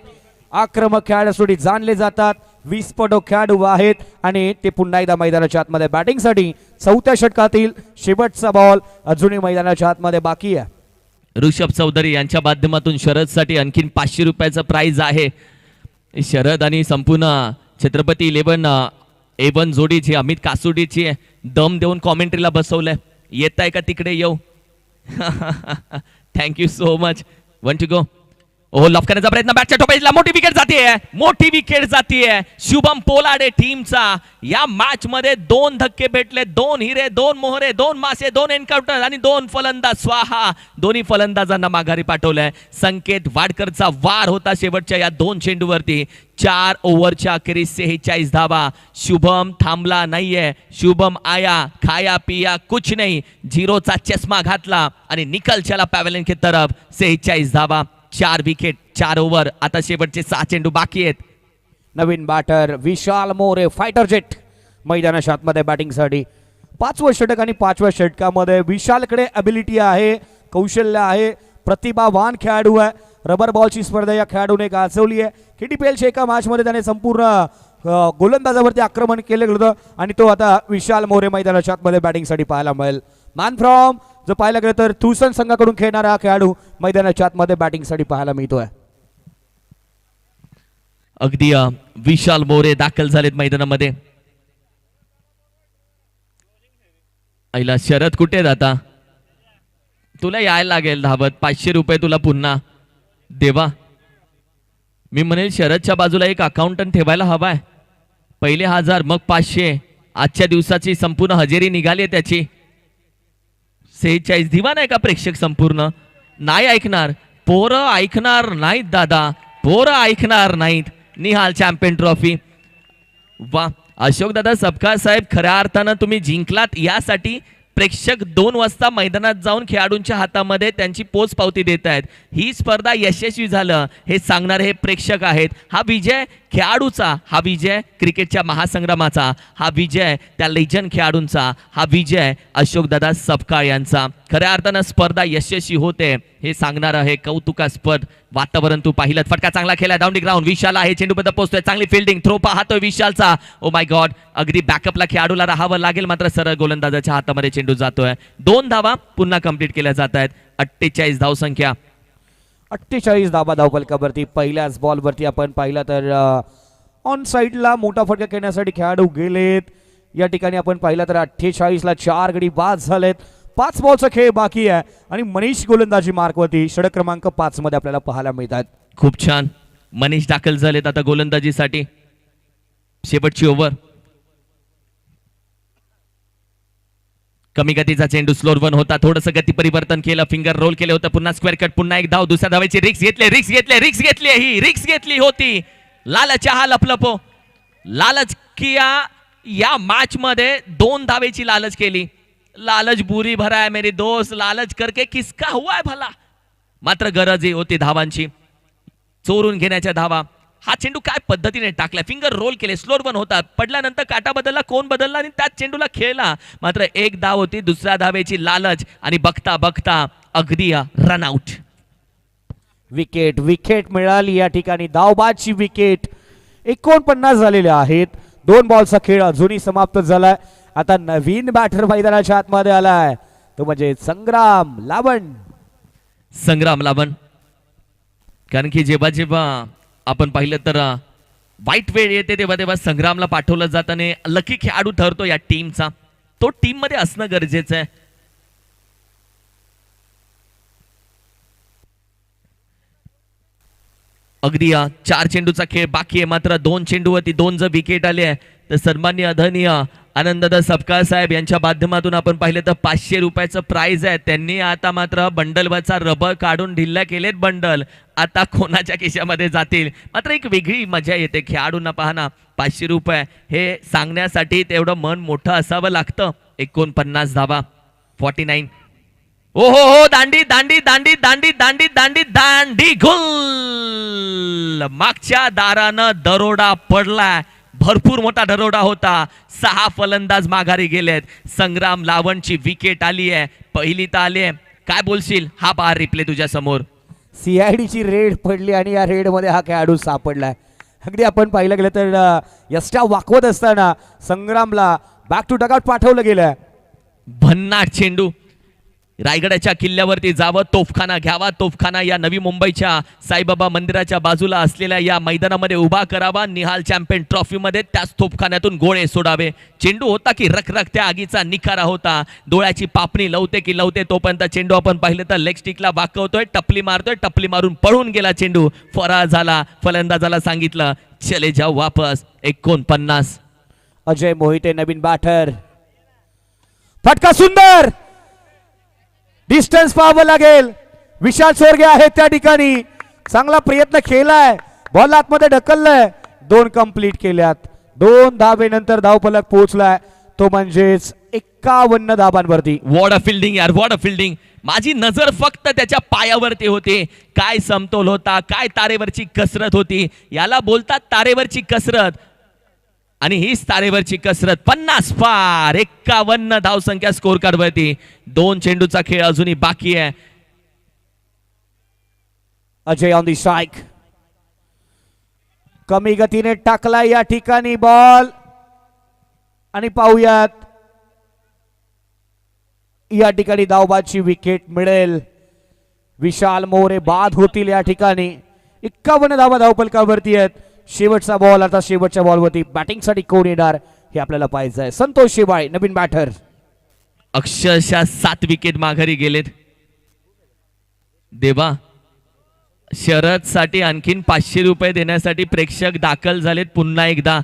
आक्रमक खेळाडूसाठी जाणले जातात. 20 पटो खेळाडू आहेत आणि ते पुन्हा एकदा मैदानाच्या आतमध्ये बॅटिंगसाठी. 4थ्या षटकातील शेवटचा बॉल अजूनही मैदानाच्या आतमध्ये बाकी आहे. ऋषभ चौधरी यांच्या माध्यमातून शरदसाठी आणखीन 500 रुपयाचं प्राइज आहे. शरद आणि संपूर्ण छत्रपती 11 जोडीची अमित कासुडीची दम देऊन कॉमेंट्रीला बसवलंय. येत आहे का तिकडे येऊ. Thank you so much. 1 to go. Oh, laugh करण्याचा प्रयत्न. बॅटच्या टोपेजला मोठी विकेट जातीये. मोठी विकेट जातीये शुभम पोलाडे टीमचा. या मॅच मध्ये 2 धक्के भेटले. 2 हिरे, 2 मोहरे, 2 मासे, 2 एन्काउंटर आणि 2 फलंदाज स्वाहा. दोन्ही फलंदाजांना माघारी पाठवलंय. संकेत वाडकरचा वार होता शेवटच्या या 2 चेंडूवरती. 4 ओव्हरच्या अखेरीस 46 धावा. शुभम थांबला नाहीये. शुभम आया, खाया पिया कुछ नहीं. 0चा चष्मा घातला आणि निकल चला पॅव्हलियन की तरफ. 46 धावा, 4 विकेट, 4 ओव्हर. आता शेवटचे 6 चेंडू बाकी आहेत. नवीन बॅटर विशाल मोरे फायटर जेट मैदानाच्या आतमध्ये बॅटिंगसाठी. 5वं षटक आणि 5व्या षटकामध्ये विशालकडे ॲबिलिटी आहे, कौशल्य आहे, प्रतिभावान खेळाडू आहे. रबर बॉलची स्पर्धा या खेळाडूने गाजवली आहे. KTPLच्या एका मॅचमध्ये त्याने संपूर्ण गोलंदाजावरती आक्रमण केलं होतं आणि तो आता विशाल मोरे मैदानाच्या आतमध्ये बॅटिंगसाठी पाहायला मिळेल. मॅन फ्रॉम जर पाहायला गेलं तर तुसन संघाकडून खेळणारा हा खेळाडू मैदानाच्या आतमध्ये बॅटिंगसाठी पाहायला मिळतोय. अगदी विशाल मोरे दाखल झालेत मैदानामध्ये. आईला शरद कुठे आहेत आता? तुला यायला लागेल धावत. 500 रुपये तुला पुन्हा देवा. मी म्हणेल शरदच्या बाजूला एक अकाउंटंट ठेवायला हवाय. पहिले 1000 मग 500. आजच्या दिवसाची संपूर्ण हजेरी निघाली आहे त्याची. 46 दिवा नाही का प्रेक्षक संपूर्ण? नाही ऐकणार पोरं, ऐकणार नाहीत दादा, पोरं ऐकणार नाहीत. Nihal champion trophy. वा अशोक दादा सबका साहेब, खऱ्या अर्थानं तुम्ही जिंकलात. यासाठी प्रेक्षक 2 वाजता मैदानात जाऊन खेळाडूंच्या हातामध्ये त्यांची पोच पावती देत आहेत. ही स्पर्धा यशस्वी झालं हे सांगणारे हे प्रेक्षक आहेत. हा विजय खेळाडूचा, हा विजय क्रिकेटच्या महासंग्रामाचा, हा विजय त्या लेजंड खेळाडूंचा, हा विजय अशोकदादा सपकाळ यांचा. खऱ्या अर्थानं स्पर्धा यशस्वी होते हे सांगणारं हे कौतुकास्पद वातावरण तू पाहिलं. फटका चांगला खेळला डाऊन दी ग्राउंड. विशाल आहे चेंडूबद्दल पोहोचतोय. चांगली फिल्डिंग, थ्रो पाहतोय विशालचा. ओ माय गॉड, अगदी बॅकअपला खेळाडूला राहावं लागेल, मात्र सरळ गोलंदाजाच्या हातामध्ये चेंडू जातोय. 2 धावा पुन्हा कंप्लीट केल्या जात आहेत. 48 धावसंख्या. 48 धाबा धावफलकावरती. पहिल्याच बॉलवरती आपण पाहिलं तर ऑन साईडला मोठा फटका खेळण्यासाठी खेळाडू गेलेत. या ठिकाणी आपण पाहिलं तर 48ला 4 गडी बाद झालेत. 5 बॉलचा खेळ बाकी आहे आणि मनीष गोलंदाजी मार्कवरती षटक क्रमांक 5 मध्ये आपल्याला पाहायला मिळतात. खूप छान. मनीष दाखल झालेत आता गोलंदाजीसाठी. शेवटची ओव्हर. कमी गतीचा चेंडू स्लोअर 1 होता. थोडंसं गती परिवर्तन केलं, फिंगर रोल केले होतं. पुन्हा स्क्वेअर कट, पुन्हा एक धाव. दुसऱ्या धावेची रिक्स घेतली ही रिक्स घेतली होती. लालच हा लपलपो. लालच किया या मॅच मध्ये 2 धावेची लालच केली. लालच बुरी भरा है मेरी दोस्त, लालच करके किसका हुआ है भला. मात्र गरज होती धावांची, चोरून घेण्याच्या धावा. हा चेंडू काय पद्धतीने टाकला, फिंगर रोल केले, स्लोअर 1 होता. पडल्यानंतर काटा बदलला, कोण बदलला आणि त्याच चेंडूला खेळला. मात्र एक धाव होती. दुसऱ्या धावेची लालच आणि बघता बघता अगदी रनआउट. विकेट मिळाली या ठिकाणी. धावबादची विकेट. 49 झालेले आहेत. 2 बॉलचा खेळ अजूनही समाप्त झालाय. आता नवीन बॅटर मैदानाच्या आतमध्ये आलाय, तो म्हणजे संग्राम लाबण. कारण की जेव्हा जेव्हा आपण पाहिलं तर वाईट वेळ येते तेव्हा तेव्हा संग्रामला पाठवलं जातं आणि लकी खेळाडू ठरतो या टीमचा. तो टीम मध्ये असणं गरजेचं आहे. अगदी 4 चेंडूचा खेळ बाकी आहे. मात्र 2 चेंडूवरती 2 जर विकेट आले आहे तर सन्माननीय आदरणीय आनंददादा सपकाळ साहेब यांच्या माध्यमातून आपण पाहिलं तर 500 रुपयाचं प्राइज आहे. त्यांनी आता मात्र बंडलवरचा रबर काढून ढिल्ल्या केलेत. बंडल आता कोणाच्या खिशामध्ये जातील. मात्र एक वेगळी मजा येते खेळाडूंना पाहणं. 500 रुपये हे सांगण्यासाठी तेवढं मन मोठं असावं लागतं. 49 धावा. 49. ओ हो दांडी दांडी दांडी दांडी दांडी दांडी दांडी गुल. मागच्या दारानं दरोडा पडलाय. भरपूर मोठा दरोडा होता. 6 फलंदाज माघारी गेलेत. संग्राम लावणची विकेट आली आहे. पहिली तर आली आहे. काय बोलशील? हा पहा रिप्ले तुझ्या समोर. CID ची रेड पडली आणि या रेड मध्ये हा खेळाडू सापडलाय. अगदी आपण पाहिलं गेलं तर यष्टा वाकवत असताना संग्रामला बॅक टू डगआउट पाठवलं गेलं. भन्नाट चेंडू. रायगडाच्या किल्ल्यावरती जावं, तोफखाना घ्यावा. तोफखाना या नवी मुंबईच्या साईबाबा मंदिराच्या बाजूला असलेल्या या मैदानामध्ये उभा करावा. निहाल चॅम्पियन ट्रॉफी मध्ये त्याच तोफखान्यातून गोळे सोडावे. चेंडू होता की रखरखत्या आगीचा निखारा होता. डोळ्याची पापणी लवते की लवते तोपर्यंत चेंडू आपण पाहिलं तर लेग स्टिकला वाकवतोय, टपली मारतोय. टपली मारून पळून गेला चेंडू. फरार झाला. फलंदाजाला सांगितलं चले जाओ वापस. 49. अजय मोहिते नवीन बॅटर. फटका सुंदर. डिस्टन्स पाहावं लागेल. विशाल सोरगे आहेत त्या ठिकाणी. चांगला प्रयत्न केलाय. बॉल आतमध्ये ढकललाय. 2 कंप्लीट केल्यात. 2 धावेनंतर धावफलक पोहोचलाय, तो म्हणजेच 51 धाबांवरती. वॉट अ फिल्डिंग यार, वॉट अ फिल्डिंग. माझी नजर फक्त त्याच्या पायावरती होती. काय समतोल होता, काय तारेवरची कसरत होती. याला बोलतात तारेवरची कसरत. आणि हीच तारेवरची कसरत. 50 पार, 51 धावसंख्या स्कोर कार्ड वरती. 2 चेंडूचा खेळ अजूनही बाकी आहे. अजय ऑन दी स्ट्राइक, कमी गतीने टाकला या ठिकाणी बॉल आणि पाहूयात या ठिकाणी धावबादची विकेट मिळेल. विशाल मोरे बाद होतील या ठिकाणी. 51 धावा धावफलकावरती आहेत. शेवटचा बॉल, आता शेवटच्या बॉलवरती बॅटिंगसाठी कोण येणार हे आपल्याला पाहायचं आहे. संतोष शिवाळे नवीन बॅटर. अक्षरशः 7 विकेट माघारी गेलेत. देवा, शरद साठी आणखीन 500 रुपये देण्यासाठी प्रेक्षक दाखल झालेत पुन्हा एकदा.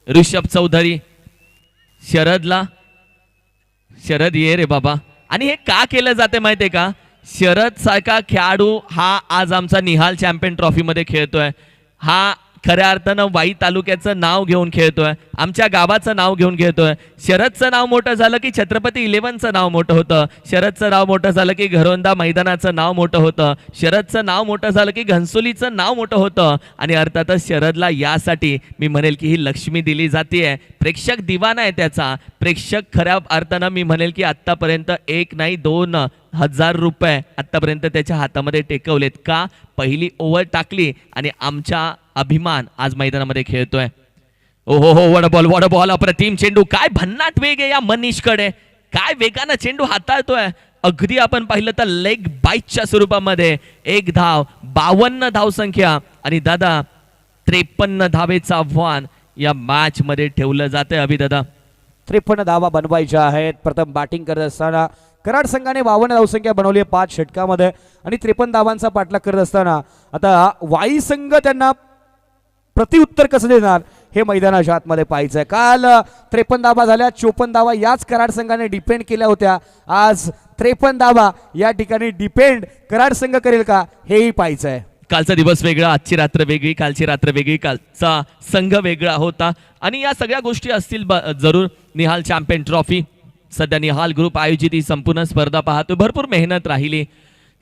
ऋषभ चौधरी शरदला, शरद ये रे बाबा. आणि हे का केलं जाते माहितीये का? शरद सारखा खेळाडू हा आज आमचा निहाल चॅम्पियन ट्रॉफी मध्ये खेळतोय. हा खऱ्या अर्थानं वाई तालुक्याचं नाव घेऊन खेळतोय, आमच्या गावाचं नाव घेऊन खेळतोय. शरदचं नाव मोठं झालं की छत्रपती 11चं नाव मोठं होतं. शरदचं नाव मोठं झालं की घरोंदा मैदानाचं नाव मोठं होतं. शरदचं नाव मोठं झालं की घनसोलीचं नाव मोठं होतं. आणि अर्थातच शरदला यासाठी मी म्हणेल की ही लक्ष्मी दिली जाते. प्रेक्षक दिवाना आहे त्याचा. प्रेक्षक खऱ्या अर्थानं मी म्हणेल की आत्तापर्यंत 1 नाही 2,000 रुपये आत्तापर्यंत त्याच्या हातामध्ये टेकवलेत. का? पहिली ओव्हर टाकली आणि आमचा अभिमान आज मैदानामध्ये खेळतोय. ओहो हो, वॉट बॉल, अप्रतिम चेंडू. काय भन्नाट वेग आहे या मनीषकडे, काय वेगानं चेंडू हाताळतोय. अगदी आपण पाहिलं तर लेग बाईटच्या स्वरूपामध्ये 1 धाव, 52 धावसंख्या आणि दादा 53 धावेचं आव्हान या मॅच मध्ये ठेवलं जातंय. अभिदादा 53 धावा बनवायच्या आहेत. प्रथम बॅटिंग करत असताना कराड संघाने 52 धावसंख्या बनवली आहे 5 षटकामध्ये आणि 53 धावांचा पाठलाग करत असताना आता वाई संघ त्यांना प्रतिउत्तर कसं देणार हे मैदानाच्या आतमध्ये पाहायचं आहे. काल 53 धावा झाल्या, 54 धावा याच कराड संघाने डिपेंड केल्या होत्या. आज 53 धावा या ठिकाणी डिपेंड कराड संघ करेल का हेही पाहायचं आहे. कालचा दिवस वेगळा, आजची रात्र वेगळी, कालची रात्र वेगळी, कालचा संघ वेगळा होता आणि या सगळ्या गोष्टी असतील जरूर. निहाल चॅम्पियन ट्रॉफी सध्या निहाल ग्रुप आयोजित ही संपूर्ण स्पर्धा पाहतो. भरपूर मेहनत राहिली.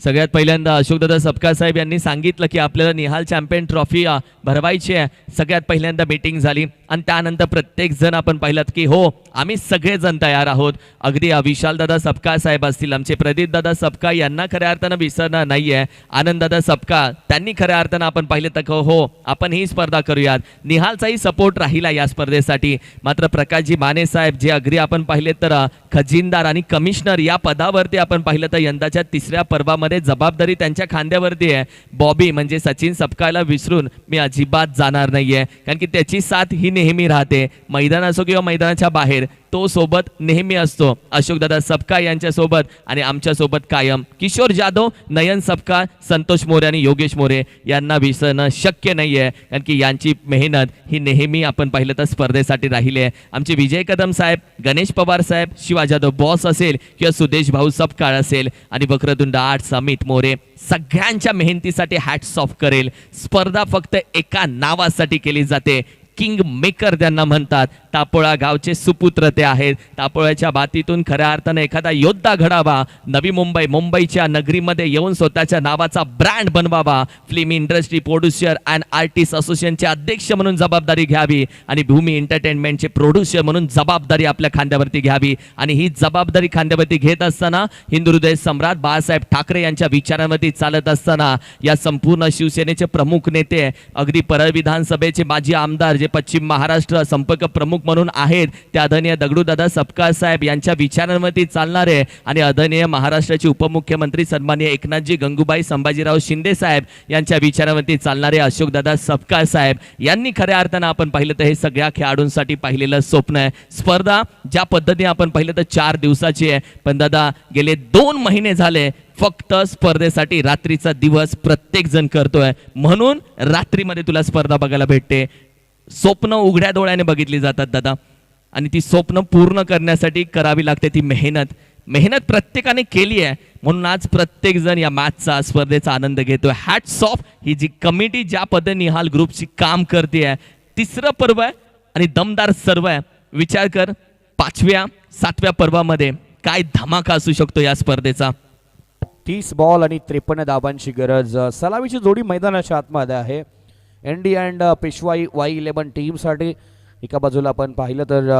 सगळ्यात पहिल्यांदा अशोकदादा सपकाळ साहेब यांनी सांगितलं की आपल्याला निहाल चॅम्पियन ट्रॉफी भरवायची आहे. सगळ्यात पहिल्यांदा मीटिंग झाली आणि त्यानंतर प्रत्येक जण आपण पाहिलं की हो आम्ही सगळेजण तयार आहोत. अगदी विशालदादा सपकाळ साहेब असतील, आमचे प्रदीपदादा सपकाळ यांना खऱ्या अर्थानं विसरणार नाहीये. आनंददादा सपकाळ त्यांनी खऱ्या अर्थानं आपण पाहिलं तर हो आपण ही स्पर्धा करूयात. निहालचाही सपोर्ट राहिला या स्पर्धेसाठी. मात्र प्रकाशजी माने साहेब जे अगदी आपण पाहिले तर खजिनदार आणि कमिशनर या पदावरती आपण पाहिलं तर यंदाच्या 3ऱ्या पर्वामध्ये जबाबदारी त्यांच्या खांद्यावरती आहे. बॉबी म्हणजे सचिन सपकाळला विसरून मी अजिबात जाणार नाहीये, कारण की त्याची साथ ही नेहमी राहते. मैदान असो किंवा मैदानाच्या बाहेर तो सोबत नेहमी असतो. अशोकदादा सपकाळ यांच्या सोबत आणि आमच्या सोबत कायम. किशोर जाधव, नयन सपकाळ, संतोष मोरे आणि योगेश मोरे यांना विसरणं शक्य नाहीये, कारण की यांची मेहनत ही नेहमी आपण पाहिलं तर स्पर्धेसाठी राहिली आहे. आमचे विजय कदम साहेब, गणेश पवार साहेब, शिवा जाधव बॉस असेल किंवा सुदेश भाऊ सपकाळ असेल आणि वक्रतुंड 8 समित मोरे, सगळ्यांच्या मेहनतीसाठी हॅट्स ऑफ करेल. स्पर्धा फक्त एका नावासाठी केली जाते, किंग मेकर त्यांना म्हणतात. तापोळा गावचे सुपुत्र ते आहेत. तापोळ्याच्या बातीतून खऱ्या अर्थानं एखादा योद्धा घडावा, नवी मुंबई मुंबईच्या नगरीमध्ये येऊन स्वतःच्या नावाचा ब्रँड बनवावा, film industry producer and artist असोसिएशनचे अध्यक्ष म्हणून जबाबदारी घ्यावी आणि भूमी एंटरटेनमेंटचे प्रोड्युसर म्हणून जबाबदारी आपल्या खांद्यावरती घ्यावी. आणि ही जबाबदारी खांद्यावरती घेत असताना हिंदू हृदय सम्राट बाळासाहेब ठाकरे यांच्या विचारांवरती चालत असताना या संपूर्ण शिवसेनेचे प्रमुख नेते, अगदी परळ विधानसभेचे माजी आमदार जे पश्चिम महाराष्ट्र संपर्क प्रमुख म्हणून आहेत, ते आदरणीय दगडूदादा सपकाळ साहेब यांच्या विचारांवरती चालणारे आणि आदरणीय महाराष्ट्राचे उपमुख्यमंत्री सन्माननीय एकनाथजी गंगूबाई संभाजीराव शिंदे साहेब यांच्या विचारांवरती चालणारे अशोकदादा सपकाळ साहेब यांनी खऱ्या अर्थानं आपण पाहिलं तर हे सगळ्या खेळाडूंसाठी पाहिलेलं स्वप्न आहे. स्पर्धा ज्या पद्धतीने आपण पाहिलं तर 4 दिवसाची आहे, पण दादा गेले 2 महिने झाले फक्त स्पर्धेसाठी रात्रीचा दिवस प्रत्येक जण करतोय, म्हणून रात्रीमध्ये तुला स्पर्धा बघायला भेटते. स्वप्न उघड्या डोळ्याने बघितली जातात दादा, आणि ती स्वप्न पूर्ण करण्यासाठी करावी लागते ती मेहनत प्रत्येकाने केली आहे, म्हणून आज प्रत्येक जण या मॅचचा स्पर्धेचा आनंद घेतोय. हॅट्स ऑफ ही जी कमिटी ज्या पद्धतीने निहाल ग्रुपची काम करते आहे. 3रं पर्व आहे आणि दमदार सर्व आहे. विचार कर 5व्या 7व्या पर्वामध्ये काय धमाका असू शकतो या स्पर्धेचा. 30 बॉल आणि 53 धावांची गरज. सलामीची जोडी मैदानाच्या आतमध्ये आहे. एनडी अँड पेशवाई Y11 टीमसाठी एका बाजूला आपण पाहिलं तर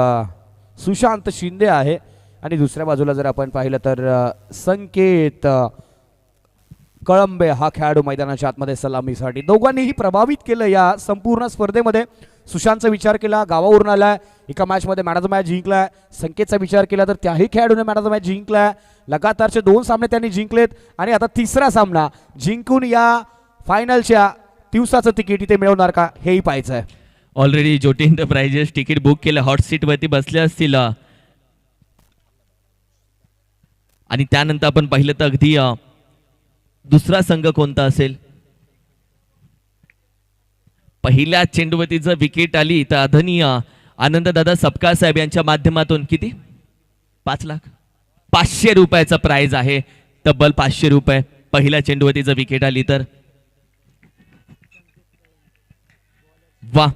सुशांत शिंदे आहे आणि दुसऱ्या बाजूला जर आपण पाहिलं तर संकेत कळंबे हा खेळाडू मैदानाच्या आतमध्ये सलामीसाठी. दोघांनीही प्रभावित केलं या संपूर्ण स्पर्धेमध्ये. सुशांतचा विचार केला, गावावरून आलाय, एका मॅचमध्ये मॅन ऑफ द मॅच जिंकलाय. संकेतचा विचार केला तर त्याही खेळाडूने मॅन ऑफ द मॅच जिंकलाय. लगातारचे 2 सामने त्यांनी जिंकलेत आणि आता तिसरा सामना जिंकून या फायनलच्या दिवसाचं तिकीट इथे मिळवणार का हेही पाहायचं आहे. ऑलरेडी ज्योती एंटरप्राइजेस तिकीट बुक केलं, हॉट सीट वरती बसले असतील. आणि त्यानंतर आपण पाहिलं तर अगदी दुसरा संघ कोणता असेल. पहिल्या चेंडूवरती जर विकेट आली तर आदरणीय आनंददादा सपकाळ साहेब यांच्या माध्यमातून किती 5 लाख 500 रुपयाचा प्राइज आहे. तब्बल 500 रुपये पहिल्या चेंडूवरती जर विकेट आली तर. वा,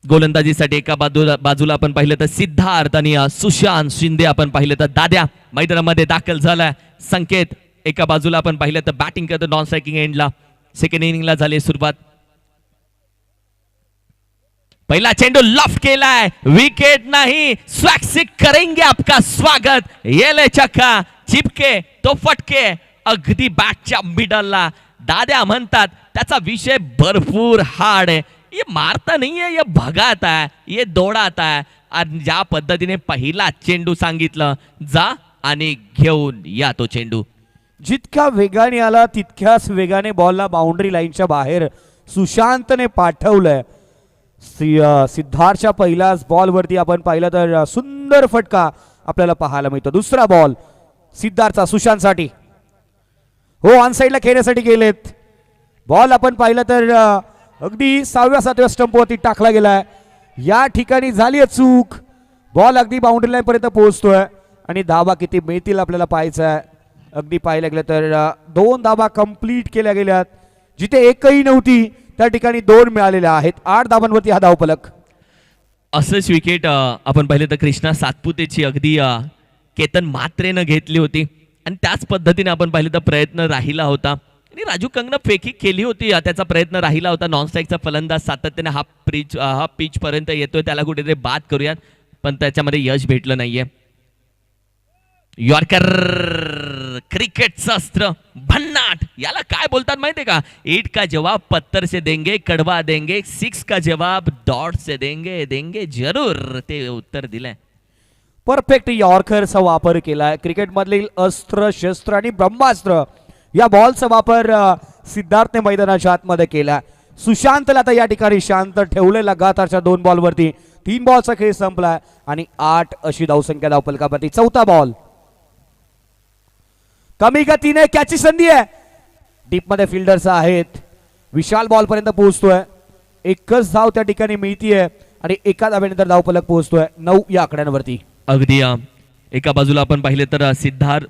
गोलंदाजीसाठी एका बाजूला आपण पाहिलं तर सिद्धार्थ आणि सुशांत शिंदे आपण पाहिलं तर दाद्या मैदानामध्ये दाखल झालाय. संकेत एका बाजूला आपण पाहिलं तर बॅटिंग करतो नॉन स्ट्रायकिंग एंडला. सेकंड इनिंगला झाली सुरुवात. पहिला चेंडू लफ केलाय, विकेट नाही. स्वॅक्सिक करेंगे आपका स्वागत. ये ले चक्का, चिपके तो फटके, अगदी बॅटच्या मिडलला. दाद्या म्हणतात त्याचा विषय भरपूर हार्ड आहे. ये मारता नहीं है, ये भगाता है, ये दौड़ाता है. आणि ज्या पद्धतीने पहिला चेंडू सांगितलं, जा आणि घेऊन या तो चेंडू. जितक्या वेगाने आला तितक्याच वेगाने बॉलला बाउंड्री लाईनच्या बाहेर सुशांतने पाठवलंय. सिद्धार्थच्या पहिल्याच बॉलवरती आपण पाहिलं तर सुंदर फटका आपल्याला पाहायला मिळतो. दुसरा बॉल सिद्धार्थचा सुशांतसाठी. हो, ऑन साईडला खेळण्यासाठी गेलेत. बॉल आपण पाहिलं तर अगदी 6व्या-7व्या स्टंपवरती टाकला गेलाय. या ठिकाणी झाली चूक. बॉल अगदी बाउंड्री लाईन पर्यंत पोहोचतोय आणि धावा किती मिळतील आपल्याला पाहायचं आहे. अगदी पाहायला गेलं तर 2 धावा कंप्लीट केल्या गेल्यात. जिथे एकही नव्हती त्या ठिकाणी 2 मिळालेल्या आहेत. 8 धावांवरती हा धावफलक. असंच विकेट आपण पाहिलं तर कृष्णा सातपुतेची अगदी केतन मात्रेनं घेतली होती आणि त्याच पद्धतीने आपण पाहिलं तर प्रयत्न राहिला होता आणि राजू कंगनं फेकी केली होती. त्याचा प्रयत्न राहिला होता. नॉन स्ट्राईकचा फलंदाज सातत्याने हा पिच पर्यंत येतोय, त्याला कुठेतरी बाद करूयात, पण त्याच्यामध्ये यश भेटलं नाहीये. यॉर्कर क्रिकेटचं अस्त्र भन्नाट, याला काय बोलतात माहितीये का? ईट का जवाब पत्थर से देंगे, कड़वा देंगे, 6 का जवाब डॉट से देंगे, देंगे जरूर. ते उत्तर दिलंय. परफेक्ट यॉर्करचा वापर केलाय. क्रिकेटमधील अस्त्र शस्त्र आणि ब्रह्मास्त्र या बॉलचा वापर सिद्धार्थने मैदानाच्या आतमध्ये केला. सुशांतला आता या ठिकाणी शांत ठेवले. लगातारच्या 2 बॉलवरती 3 बॉलचा खेळ संपलाय आणि 8 अशी धावसंख्या धावफलकावरती. चौथा बॉल कमी गतीने कॅची संधी आहे. डीप मध्ये फिल्डर्स आहेत. विशाल बॉल पर्यंत पोहोचतोय. एकच धाव त्या ठिकाणी मिळतीये आणि एका धावेनंतर धावफलक पोहोचतोय 9 या आकड्यांवरती. अगदी एका बाजूला आपण पाहिले तर सिद्धार्थ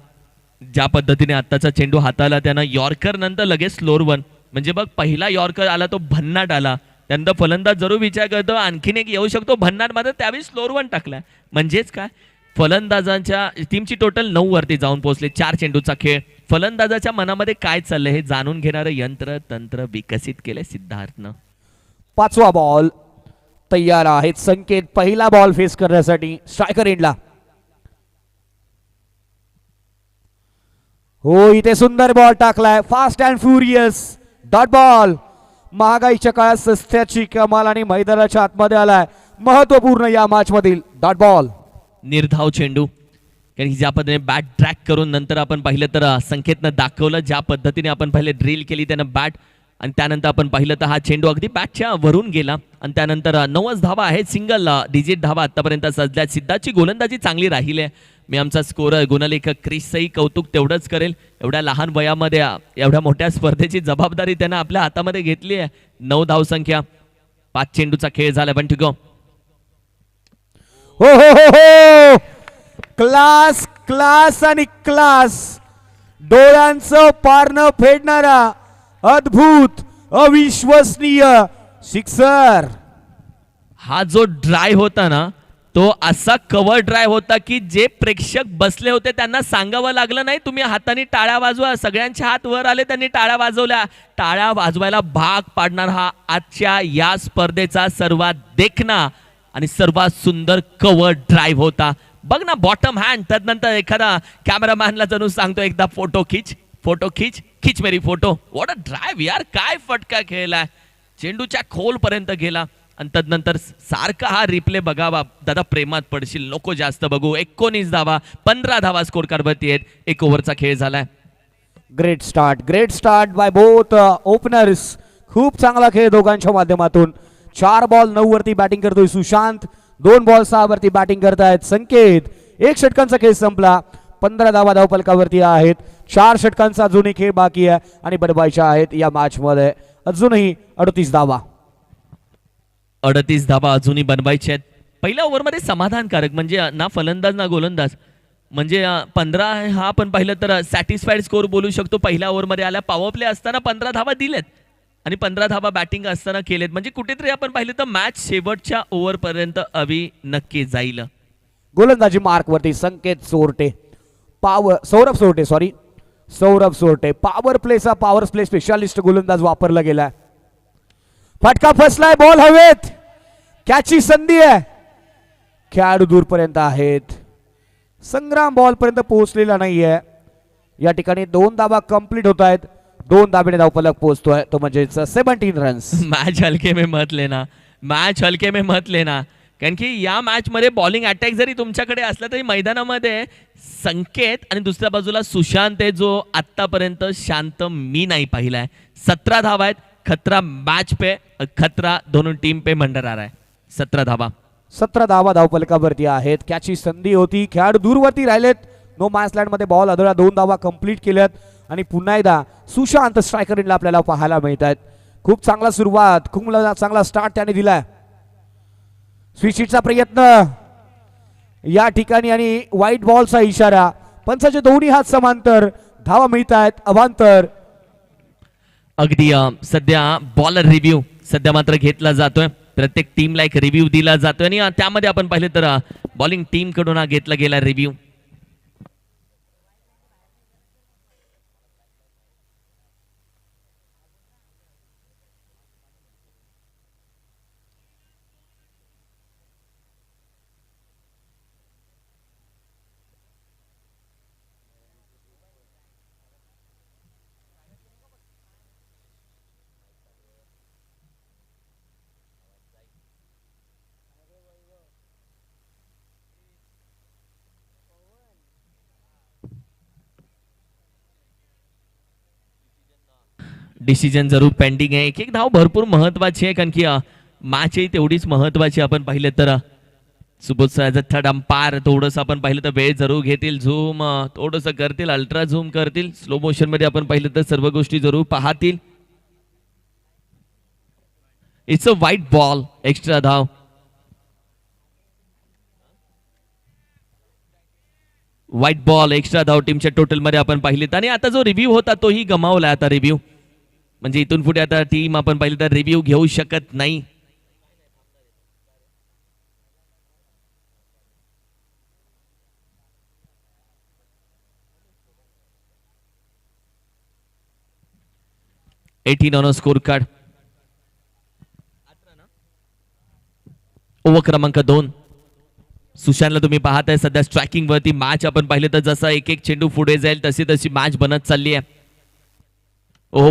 ज्या पद्धतीने आत्ताचा चेंडू हाताला, त्यानं यॉर्कर नंतर लगेच स्लोअर 1, म्हणजे बघ पहिला यॉर्कर आला तो भन्नाट आला. त्यानंतर फलंदाज जरूर विचार करतो आणखीन एक येऊ शकतो भन्नाट, मात्र त्यावेळी स्लोअर 1 टाकलाय. म्हणजेच काय, फलंदाजांच्या टीमची टोटल 9 वरती जाऊन पोहोचले. 4 चेंडूचा खेळ. फलंदाजाच्या मनामध्ये काय चाललंय हे जाणून घेणारं यंत्र तंत्र विकसित केलंय सिद्धार्थनं. 5वा बॉल तयार आहेत संकेत पहिला बॉल फेस करण्यासाठी स्ट्रायकर एंडला. हो, इथे सुंदर बॉल टाकलाय. Fast and furious dot ball. महागाईच्या काळात सस्त्याची कमाल आणि मैदानाच्या आतमध्ये आलाय. महत्वपूर्ण या मॅच मधील डॉट बॉल. निर्धाव चेंडू, कारण ज्या पद्धतीने बॅट ट्रॅक करून नंतर आपण पाहिलं तर संकेतनं दाखवलं ज्या पद्धतीने आपण पहिले ड्रिल केली त्यानं बॅट, आणि त्यानंतर आपण पाहिलं तर हा चेंडू अगदी बॅटच्या वरून गेला आणि त्यानंतर 9च धावा आहेत. सिंगल डिजिट धावा आतापर्यंत सजल्या. सिद्धार्थची गोलंदाजी चांगली राहिली आहे. मी आमचा स्कोरर गुणलेखक क्रिसचंही कौतुक तेवढंच करेल. एवढ्या लहान वयामध्ये एवढ्या मोठ्या स्पर्धेची जबाबदारी त्यानं आपल्या हातामध्ये घेतली आहे. 9 धावसंख्या, 5 चेंडूचा खेळ झाला. पण ठीक हो हो हो हो, क्लास क्लास आणि क्लास. डोळ्यांचं पारणं फेडणारा अद्भुत अविश्वसनीय सिक्सर. हा जो ड्राय होता ना तो असा कव्हर ड्राईव्ह होता की जे प्रेक्षक बसले होते त्यांना सांगावं लागलं नाही तुम्ही हाताने टाळ्या वाजवा. सगळ्यांचे हात वर आले, त्यांनी टाळ्या वाजवल्या. टाळ्या वाजवायला भाग पाडणार हा आजच्या या स्पर्धेचा सर्वात देखणा आणि सर्वात सुंदर कव्हर ड्राईव्ह होता. बघ ना, बॉटम हँड. त्यानंतर एखादा कॅमेरामॅनला जणू सांगतो एकदा फोटो खिच, फोटो खिच, खिच मेरी फोटो. व्हॉट अ ड्राईव्ह यार, काय फटका खेळलाय. चेंडूच्या खोल पर्यंत गेला आणि तदनंतर सारखा हा रिप्ले बघावा. दादा प्रेमात पडशील, नको जास्त बघू. 19 धावा, 15 धावा स्कोर कार्डवरती आहेत. 1 ओव्हरचा खेळ झालाय. Great start by both openers. खूप चांगला खेळ दोघांच्या माध्यमातून. 4 बॉल 9 वरती बॅटिंग करतोय सुशांत, 2 बॉल 6 वरती बॅटिंग करतायत संकेत. 1 षटकांचा खेळ संपला. 15 धावा धावफलकावरती आहेत. 4 षटकांचा अजूनही खेळ बाकी आहे आणि बनवायच्या आहेत या मॅच मध्ये. अजूनही 38 धावा. 38 धावा अजूनही बनवायचे आहेत. पहिल्या ओव्हरमध्ये समाधानकारक, म्हणजे ना फलंदाज ना गोलंदाज, म्हणजे 15 हा आपण पाहिलं तर सॅटिस्फाईड स्कोर बोलू शकतो. पहिल्या ओव्हरमध्ये आल्या. पॉवर प्ले असताना 15 धावा दिलेत आणि 15 धावा बॅटिंग असताना केलेत. म्हणजे कुठेतरी आपण पाहिलं तर मॅच शेवटच्या ओव्हरपर्यंत अवी नक्की जाईल. गोलंदाजी मार्क वरती संकेत सोरटे, सौरभ सोरटे. पॉवर प्लेचा पॉवर प्ले स्पेशालिस्ट गोलंदाज वापरला गेलाय. फटका फसलाय, बॉल हवेत, कॅची संधी आहे. खेळाडू दूरपर्यंत आहेत. संग्राम बॉल पर्यंत पोहोचलेला नाहीये. या ठिकाणी 2 धावा कंप्लीट होत आहेत. 2 धाब्याने धावफलक पोहोचतोय, तो म्हणजे 17 रन्स. मॅच हलके में मत लेना, मॅच हलके में मत लेना. कारण की या मॅच मध्ये बॉलिंग अटॅक जरी तुमच्याकडे असला तरी मैदानामध्ये संकेत आणि दुसऱ्या बाजूला सुशांत आहे, जो आतापर्यंत शांत मी नाही पाहिलाय. 17 धावा आहेत. खतरा मॅच पे, खतरा दोनों टीम पे मंडर आ रहा है. 17 धावा. 17 धावा धावफलकावरती आहेत. कॅची संधी होती, खेळाडू दूरवरती राहिलेत. नो मॅच लँड मध्ये बॉल आदळला. 2 धावा कंप्लीट केल्यात आणि पुन्हा एकदा सुशांत स्ट्रायकरला आपल्याला पाहायला मिळत आहेत. खूप चांगला सुरुवात, खूप चांगला स्टार्ट त्याने दिलाय. स्विचिटचा प्रयत्न या ठिकाणी आणि व्हाईट बॉलचा इशारा. पंचाचे दोन्ही हात समांतर. धावा मिळत आहेत अवांतर. अगदी सध्या बॉलर रिव्ह्यू सध्या मात्र घेतला जातोय. प्रत्येक टीमला एक रिव्ह्यू दिला जातोय आणि त्यामध्ये आपण पाहिलं तर बॉलिंग टीम कडून हा घेतला गेला रिव्ह्यू. डिसिजन जरूर पेंडिंग आहे. एक धाव भरपूर महत्वाची आहे, कारण की मॅचही तेवढीच महत्वाची. आपण पाहिलं तर सुबोध थर्ड अंपायर थोडंसं आपण पाहिलं तर वेळ जरूर घेतील, झूम थोडंसं करतील, अल्ट्रा झूम करतील, स्लो मोशन मध्ये आपण पाहिलं तर सर्व गोष्टी जरूर पाहतील. It's a white ball. Extra धाव. व्हाईट बॉल, एक्स्ट्रा धाव टीमच्या टोटल मध्ये आपण पाहिलीत. आणि आता जो रिव्ह्यू होता तोही गमावला. आता रिव्ह्यू म्हणजे इथून पुढे आता टीम आपण पाहिलं तर रिव्ह्यू घेऊ शकत नाही. On score card. ओव्हर क्रमांक 2. सुशांतला तुम्ही पाहताय सध्या स्ट्रायकिंग वरती. मॅच आपण पाहिलं तर जसा एक एक चेंडू पुढे जाईल तशी तशी मॅच बनत चालली आहे.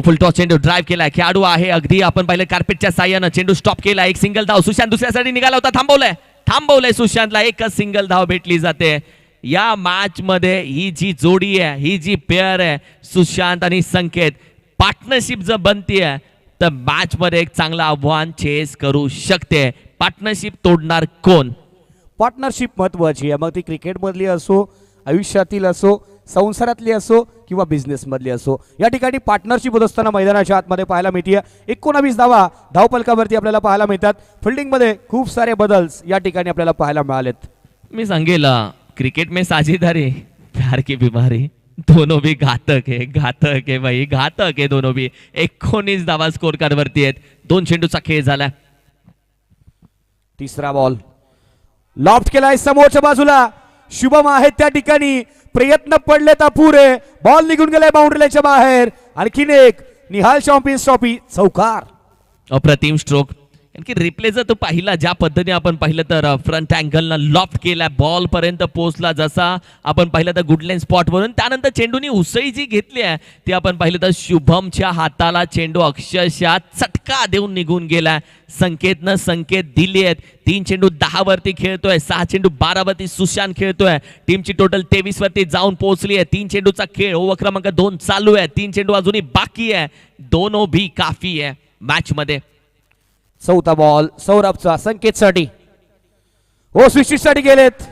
फुल टॉस चेंडू ड्राईव्ह केलाय. खेळाडू आहे अगदी आपण पाहिलं कार्पेटच्या साह्यानं चेंडू स्टॉप केला. एक सिंगल धाव. सुशांत दुसऱ्यासाठी निघाला होता, थांबवलंय सुशांतला. एकच सिंगल धाव भेटली जाते. या मॅच मध्ये ही जी जोडी आहे, ही जी पेअर आहे, सुशांत आणि संकेत, पार्टनरशिप जर बनतीये तर मॅच मध्ये एक चांगला आव्हान चेस करू शकते. पार्टनरशिप तोडणार कोण? पार्टनरशिप महत्वाची आहे. मग ती क्रिकेट मधली असो, आयुष्यातील असो, संसारातली असो किंवा बिझनेस मधली असो, या ठिकाणी पार्टनरशिप होत असताना मैदानाच्या आतमध्ये पाहायला मिळते. 19 धावा धावफलकावरती आपल्याला पाहायला मिळतात. फिल्डिंग मध्ये खूप सारे बदल या ठिकाणी आपल्याला पाहायला मिळालेत. मी सांगेल क्रिकेट में साझेदारी प्यार की बीमारी, दोनों भी घातक है भाई, घातक है दोनों भी. 19 धावा स्कोर कार्ड वरती आहेत. 2 चेंडूचा खेळ झाला. तिसरा बॉल. लॉफ्ट केलाय समोरच्या बाजूला, शुभम आहेत त्या ठिकाणी, प्रयत्न पडलेत अपुरे, बॉल निघून गेलाय बाउंड्री लाईनच्या बाहेर. आणखीन एक निहाल चॅम्पियन्स ट्रॉफी चौकार. अप्रतिम स्ट्रोक. आणखी रिप्ले जर तो पाहिला ज्या पद्धतीने आपण पाहिलं तर फ्रंट अँगलनं लॉफ्ट केला, बॉल पर्यंत पोहोचला जसा आपण पाहिलं तर गुडलेन स्पॉट वरून. त्यानंतर चेंडूनी उसळी जी घेतली आहे ती आपण पाहिलं तर शुभमच्या हाताला चेंडू अक्षरशः चटका देऊन निघून गेलाय. संकेतनं संकेत दिले आहेत. 3 चेंडू 10 वरती खेळतोय, 6 चेंडू 12 वरती सुशांत खेळतोय. टीमची टोटल 23 वरती जाऊन पोहोचली आहे. 3 चेंडूचा खेळ ओव्हर क्रमांक 2 चालू आहे. 3 चेंडू अजूनही बाकी आहे. 2 भी काफी आहे मॅच मध्ये. चौथा बॉल सौरभचा संकेतसाठी, ओ साठी गेलेत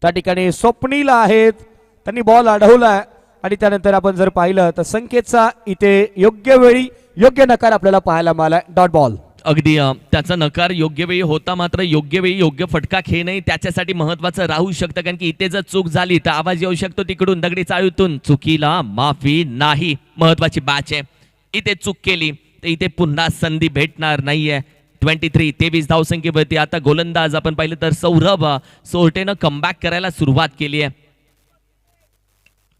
त्या ठिकाणी स्वप्नील आहेत, त्यांनी बॉल अडवलाय. आणि त्यानंतर आपण जर पाहिलं तर संकेतचा इथे योग्य वेळी योग्य नकार आपल्याला पाहायला मिळालाय. Dot ball. अगदी त्याचा नकार योग्य वेळी होता, मात्र योग्य वेळी योग्य फटका खेळणंही त्याच्यासाठी महत्वाचं राहू शकतं. कारण की इथे जर चूक झाली तर आवाज येऊ शकतो तिकडून दगडी चाळीतून, चुकीला माफी नाही. महत्वाची बॅच आहे. इथे चूक केली तर इथे पुन्हा संधी भेटणार नाहीये. 23 धावसंख्येवरती आता गोलंदाज आपण पाहिलं तर सौरभ सोरटेनं कमबॅक करायला सुरुवात केली आहे.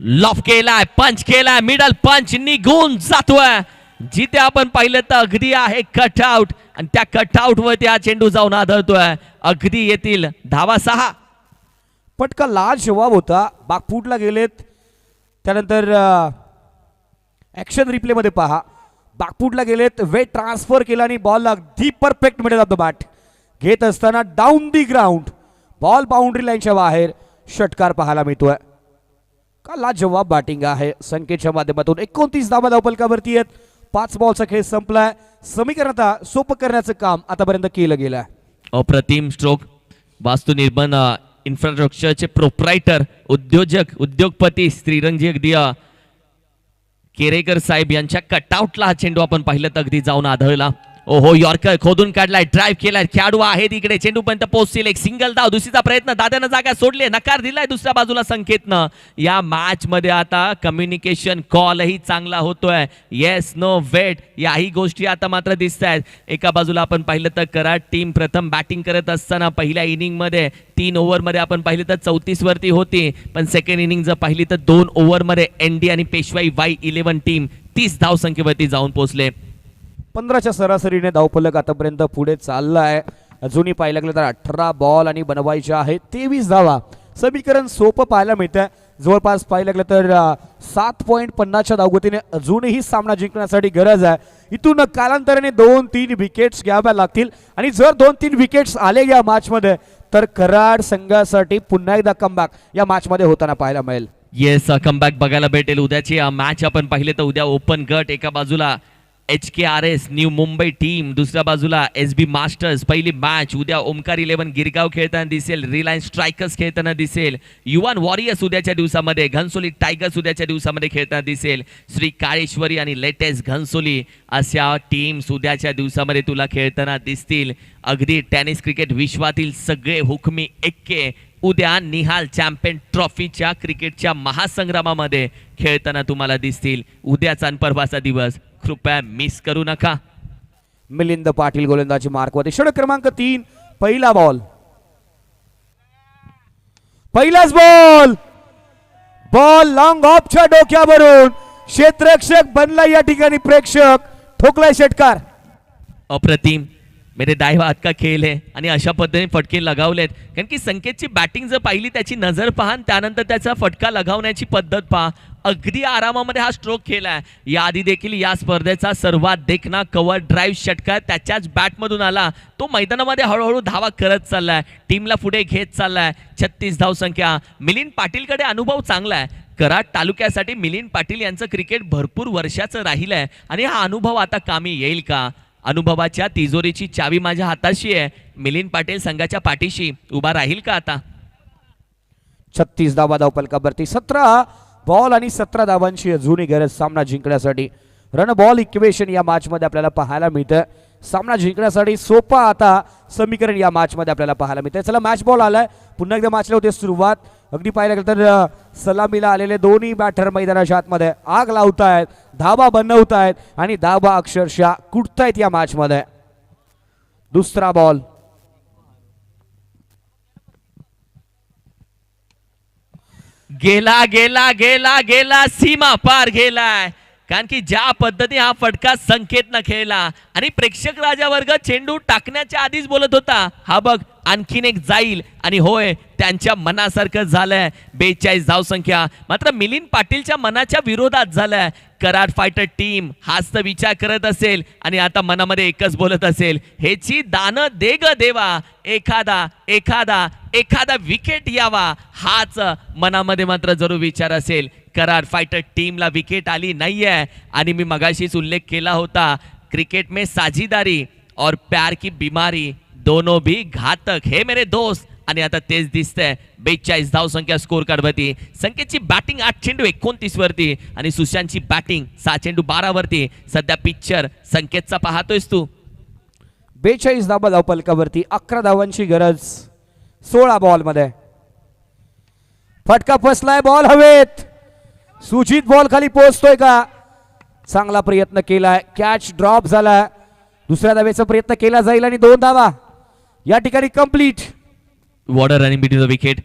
लॉफ केलाय, पंच केलाय, मिडल पंच निघून जातोय. जिथे आपण पाहिलं तर अगदी आहे कटआउट आणि त्या कटआउट वरती हा चेंडू जाऊन आदळतोय. अगदी येतील धावा 6. पटका लाजवाब होता, बागफूटला गेलेत. त्यानंतर ऍक्शन रिप्ले मध्ये पहा, बागफूटला गेलेत, वेट ट्रान्सफर केला आणि बॉल अगदी perfect middle of the bat घेत असताना down the ground ball boundary लाईनच्या बाहेर षटकार पाहायला मिळतोय. का लाजवाब बॅटिंग आहे संकेतच्या माध्यमातून. 29 धावा धावपलकावरती आहेत. 5 बॉलचा खेळ संपलाय. समीकरण आता सोपं करण्याचं काम आतापर्यंत केलं गेलं आहे. अप्रतिम स्ट्रोक. वास्तू निर्माण इन्फ्रास्ट्रक्चरचे प्रोप्रायटर, उद्योगपती श्रीरंगजी अगदी केरेकर साहेब यांच्या कटआउटला हा चेंडू आपण पाहिलं तर अगदी जाऊन आढळला. ओहो, यॉर्कर खोदून काढलाय, ड्राईव्ह केलाय, खेळाडू आहे तिकडे, चेंडू पर्यंत पोहोचतील. एक सिंगल धाव, दुसरीचा प्रयत्न, दाद्यानं जागा सोडले, नकार दिलाय दुसऱ्या बाजूला संकेतनं. या मॅच मध्ये आता कम्युनिकेशन कॉलही चांगला होतोय. येस नो वेट याही गोष्टी आता मात्र दिसत आहेत. एका बाजूला आपण पाहिलं तर कराड टीम प्रथम बॅटिंग करत असताना पहिल्या इनिंग मध्ये 3 ओव्हर मध्ये आपण पाहिलं तर 34 वरती होती, पण सेकंड इनिंग जर पाहिली तर 2 ओव्हर मध्ये एनडी आणि पेशवाई Y11 टीम 30 धावसंख्येवरती जाऊन पोहोचले. 15च्या सरासरीने धावफलक आतापर्यंत पुढे चाललाय. अजूनही पाहायला गेलं तर 18 बॉल आणि बनवायचे आहेत 23 धावा. समीकरण सोपं पाहायला मिळतंय. जवळपास पाहायला गेलं तर 7.50च्या धावगतीने अजूनही सामना जिंकण्यासाठी गरज आहे. इथून कालांतराने 2-3 विकेट्स घ्याव्या लागतील आणि जर 2-3 विकेट्स आले या मॅच मध्ये तर कराड संघासाठी पुन्हा एकदा कमबॅक या मॅच मध्ये होताना पाहायला मिळेल. येस, कमबॅक बघायला भेटेल. उद्याची मॅच आपण पाहिले तर उद्या ओपन गट, एका बाजूला HKRS न्यू मुंबई टीम, दुसऱ्या बाजूला SB मास्टर्स. पहिली मॅच उद्या ओमकार 11 गिरगाव खेळताना दिसेल, रिलायन्स स्ट्रायकर्स खेळताना दिसेल, युवान वॉरियर्स उद्याच्या दिवसामध्ये, घनसोली टायगर्स उद्याच्या दिवसामध्ये खेळताना दिसेल, श्री काळेश्वरी आणि लेटेस्ट घनसोली अशा टीम्स उद्याच्या दिवसामध्ये तुला खेळताना दिसतील. अगदी टेनिस क्रिकेट विश्वातील सगळे हुकमी एक्के उद्या निहाल चॅम्पियन ट्रॉफीच्या क्रिकेटच्या महासंग्रामामध्ये खेळताना तुम्हाला दिसतील. उद्याचा आणि परवाचा दिवस कृपया मिस करू नका. मिलिंद पाटील गोलंदाजी मार्कवरती. षटक क्रमांक 3, पहिला बॉल, पहिलाच बॉल, बॉल लॉंग ऑफच्या डोक्यावरून क्षेत्ररक्षक बनला या ठिकाणी प्रेक्षक, ठोकलाय षटकार. अप्रतिम. मेरे दाहिवा हात का खेळ आहे आणि अशा पद्धतीने फटके लगावलेत. कारण की संकेतची बॅटिंग जर पाहिली, त्याची नजर पहा, त्यानंतर त्याचा फटका लगावण्याची पद्धत पहा. अगदी आरामामध्ये हा स्ट्रोक केलाय. याआधी देखील या स्पर्धेचा सर्वात देखना कव्हर ड्राईव्ह षटकार त्याच्याच बॅटमधून आला. तो मैदानामध्ये हळूहळू धावा करत चाललाय, टीमला पुढे घेत चाललाय. 36 धावसंख्या. मिलिंद पाटीलकडे अनुभव चांगला आहे. कराड तालुक्यासाठी मिलिंद पाटील यांचं क्रिकेट भरपूर वर्षाचं राहिलं आहे आणि हा अनुभव आता कामी येईल का? अनुभवाच्या तिजोरीची चावी माझ्या हाताशी आहे. मिलिंद पाटील संघाच्या पाठीशी उभा राहील का आता? 36 धावा धावपलकावरती. 17 बॉल आणि 17 धावांची अजूनही गरज सामना जिंकण्यासाठी. रन बॉल इक्वेशन या मॅच मध्ये आपल्याला पाहायला मिळतं. सामना जिंकण्यासाठी सोपा आता समीकरण या मॅच मध्ये आपल्याला पाहायला मिळतं. चला, मॅच बॉल आलाय. पुन्हा एकदा मॅचला होते सुरुवात. अगदी पाहायला गेलं तर सलामीला आलेले दोन्ही बॅटर मैदानाच्या आतमध्ये आग लावतायत, धाबा बनवतायत आणि धाबा अक्षरशः कुटतायत या मॅच मध्ये. दुसरा बॉल, गेला गेला गेला गेला सीमा पार गेलाय. कारण की ज्या पद्धतीने हा फटका संकेतनं खेळला आणि प्रेक्षक राजा वर्ग चेंडू टाकण्याच्या आधीच बोलत होता हा बघ आणखीन एक जाईल आणि होय त्यांच्या मनासारखं झालंय. 42 धावसंख्या मात्र मिलिंद पाटीलच्या मनाच्या विरोधात झालाय. कराड फायटर टीम हाच तर विचार करत असेल आणि आता मनामध्ये एकच बोलत असेल, हेची दान दे ग देवा, एखादा एखादा एखादा विकेट यावा, हाच मनामध्ये मात्र जरूर विचार असेल. कराड फायटर टीमला विकेट आली नाहीये आणि मी मगाशीच उल्लेख केला होता, क्रिकेट में साझीदारी और प्यार की बीमारी दोनों भी घातक हे मेरे दोस्त. आणि आता तेच दिसतंय. 42 धावसंख्या स्कोर कार्ड वरती. संकेतची बॅटिंग 8 चेंडू 29 वरती आणि सुशांतची बॅटिंग 6 चेंडू 12 वरती. सध्या पिक्चर संकेतचा पाहतोयस तू. 42 धावा धावपलकावरती, 11 धावांची गरज 16 बॉल मध्ये. फटका फसलाय, बॉल हवेत. सुजित बॉल खाली पोहोचतोय का? चांगला प्रयत्न केलाय, कॅच ड्रॉप झाला. दुसऱ्या धावेचा प्रयत्न केला जाईल आणि 2 धावा या ठिकाणी कंप्लीट. वॉर्डर running between the wicket.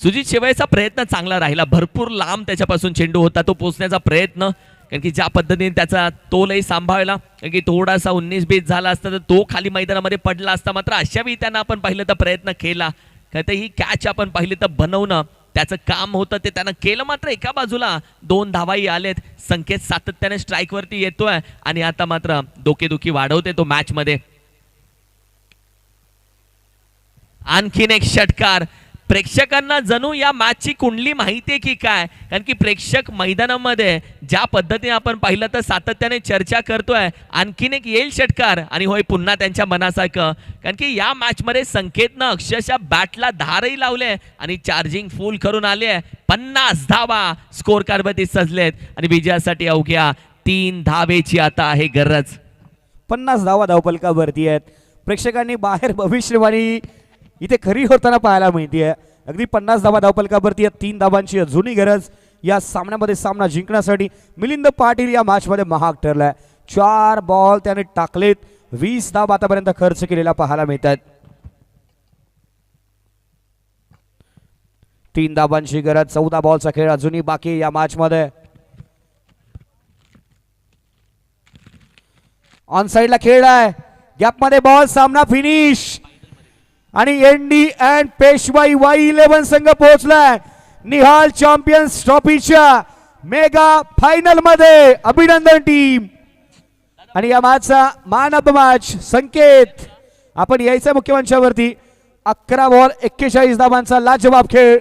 Sujit शेवायचा प्रयत्न चांगला राहिला, भरपूर लांब त्याच्यापासून चेंडू होता तो पोचण्याचा प्रयत्न. कारण की ज्या पद्धतीने त्याचा तोलही सांभाळला, कारण की थोडासा 19-20 झाला असता तर तो खाली मैदानामध्ये पडला असता. मात्र अशा वेळी त्यांना आपण पाहिलं तर प्रयत्न केला. कारण ही कॅच आपण पाहिली तर बनवणं त्याचं काम होतं, ते त्यानं केलं. मात्र एका बाजूला 2 धावाही आलेत. संकेत सातत्याने स्ट्राईक वरती येतोय आणि आता मात्र डोकेदुखी वाढवते तो मॅच मध्ये. आणखीन एक षटकार. प्रेक्षकांना जणू या मॅचची कुंडली माहिती आहे की काय, कारण की प्रेक्षक मैदानामध्ये ज्या पद्धतीने आपण पाहिलं तर सातत्याने चर्चा करतोय आणखीन एक येईल षटकार आणि होय पुन्हा त्यांच्या मनासारखं. कारण की या मॅच मध्ये संकेतनं अक्षरशः बॅटला धारही लावले आणि चार्जिंग फुल करून आले. 50 धावा स्कोर कार्डवरती सजलेत आणि विजयासाठी अवघ्या 3 धावेची आता आहे गरज. 50 धावा धावपलकावरती आहेत. प्रेक्षकांनी बाहेर भविष्यवाणी इथे खरी होताना पाहायला मिळतीये. अगदी 50 धावा धावपलकावरती आहेत. 3 धावांची अजूनही गरज या सामन्यामध्ये. सामना जिंकण्यासाठी मिलिंद पाटील या मॅच मध्ये महाग ठरलाय. 4 बॉल त्याने टाकलेत, 20 धावा आतापर्यंत खर्च केलेला पाहायला मिळतात. 3 धावांची गरज, 14 बॉलचा खेळ अजूनही बाकी या मॅच मध्ये. ऑन साइडला खेळ आहे, गॅप मध्ये बॉल, सामना फिनिश. आणि एनडी अँड पेशवाई Y11 संघ पोहोचलाय निहाल चॅम्पियन्स ट्रॉफीच्या मेगा फायनल मध्ये. अभिनंदन टीम. आणि या मॅचचा मॅन ऑफ द मॅच संकेत. आपण यायचं मुख्यमंचावरती. 11 बॉल 41 धावांचा लाजवाब खेळ.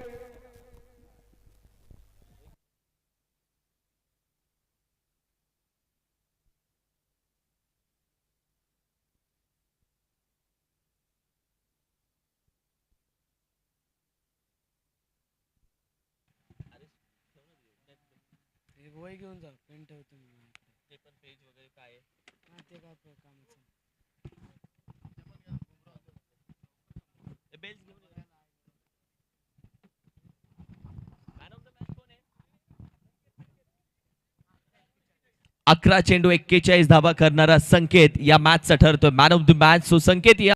वय घेऊन जा, पेन ठेवतो मी. ते पण पेज वगैरे काय आहे? हा, ते काय कामाचं. बेल्स घेऊन ये. मॅन ऑफ द मॅच कोण आहे? 11 चेंडू 41 धावा करणारा संकेत या मॅचचा ठरतोय man of the match. So Sanket या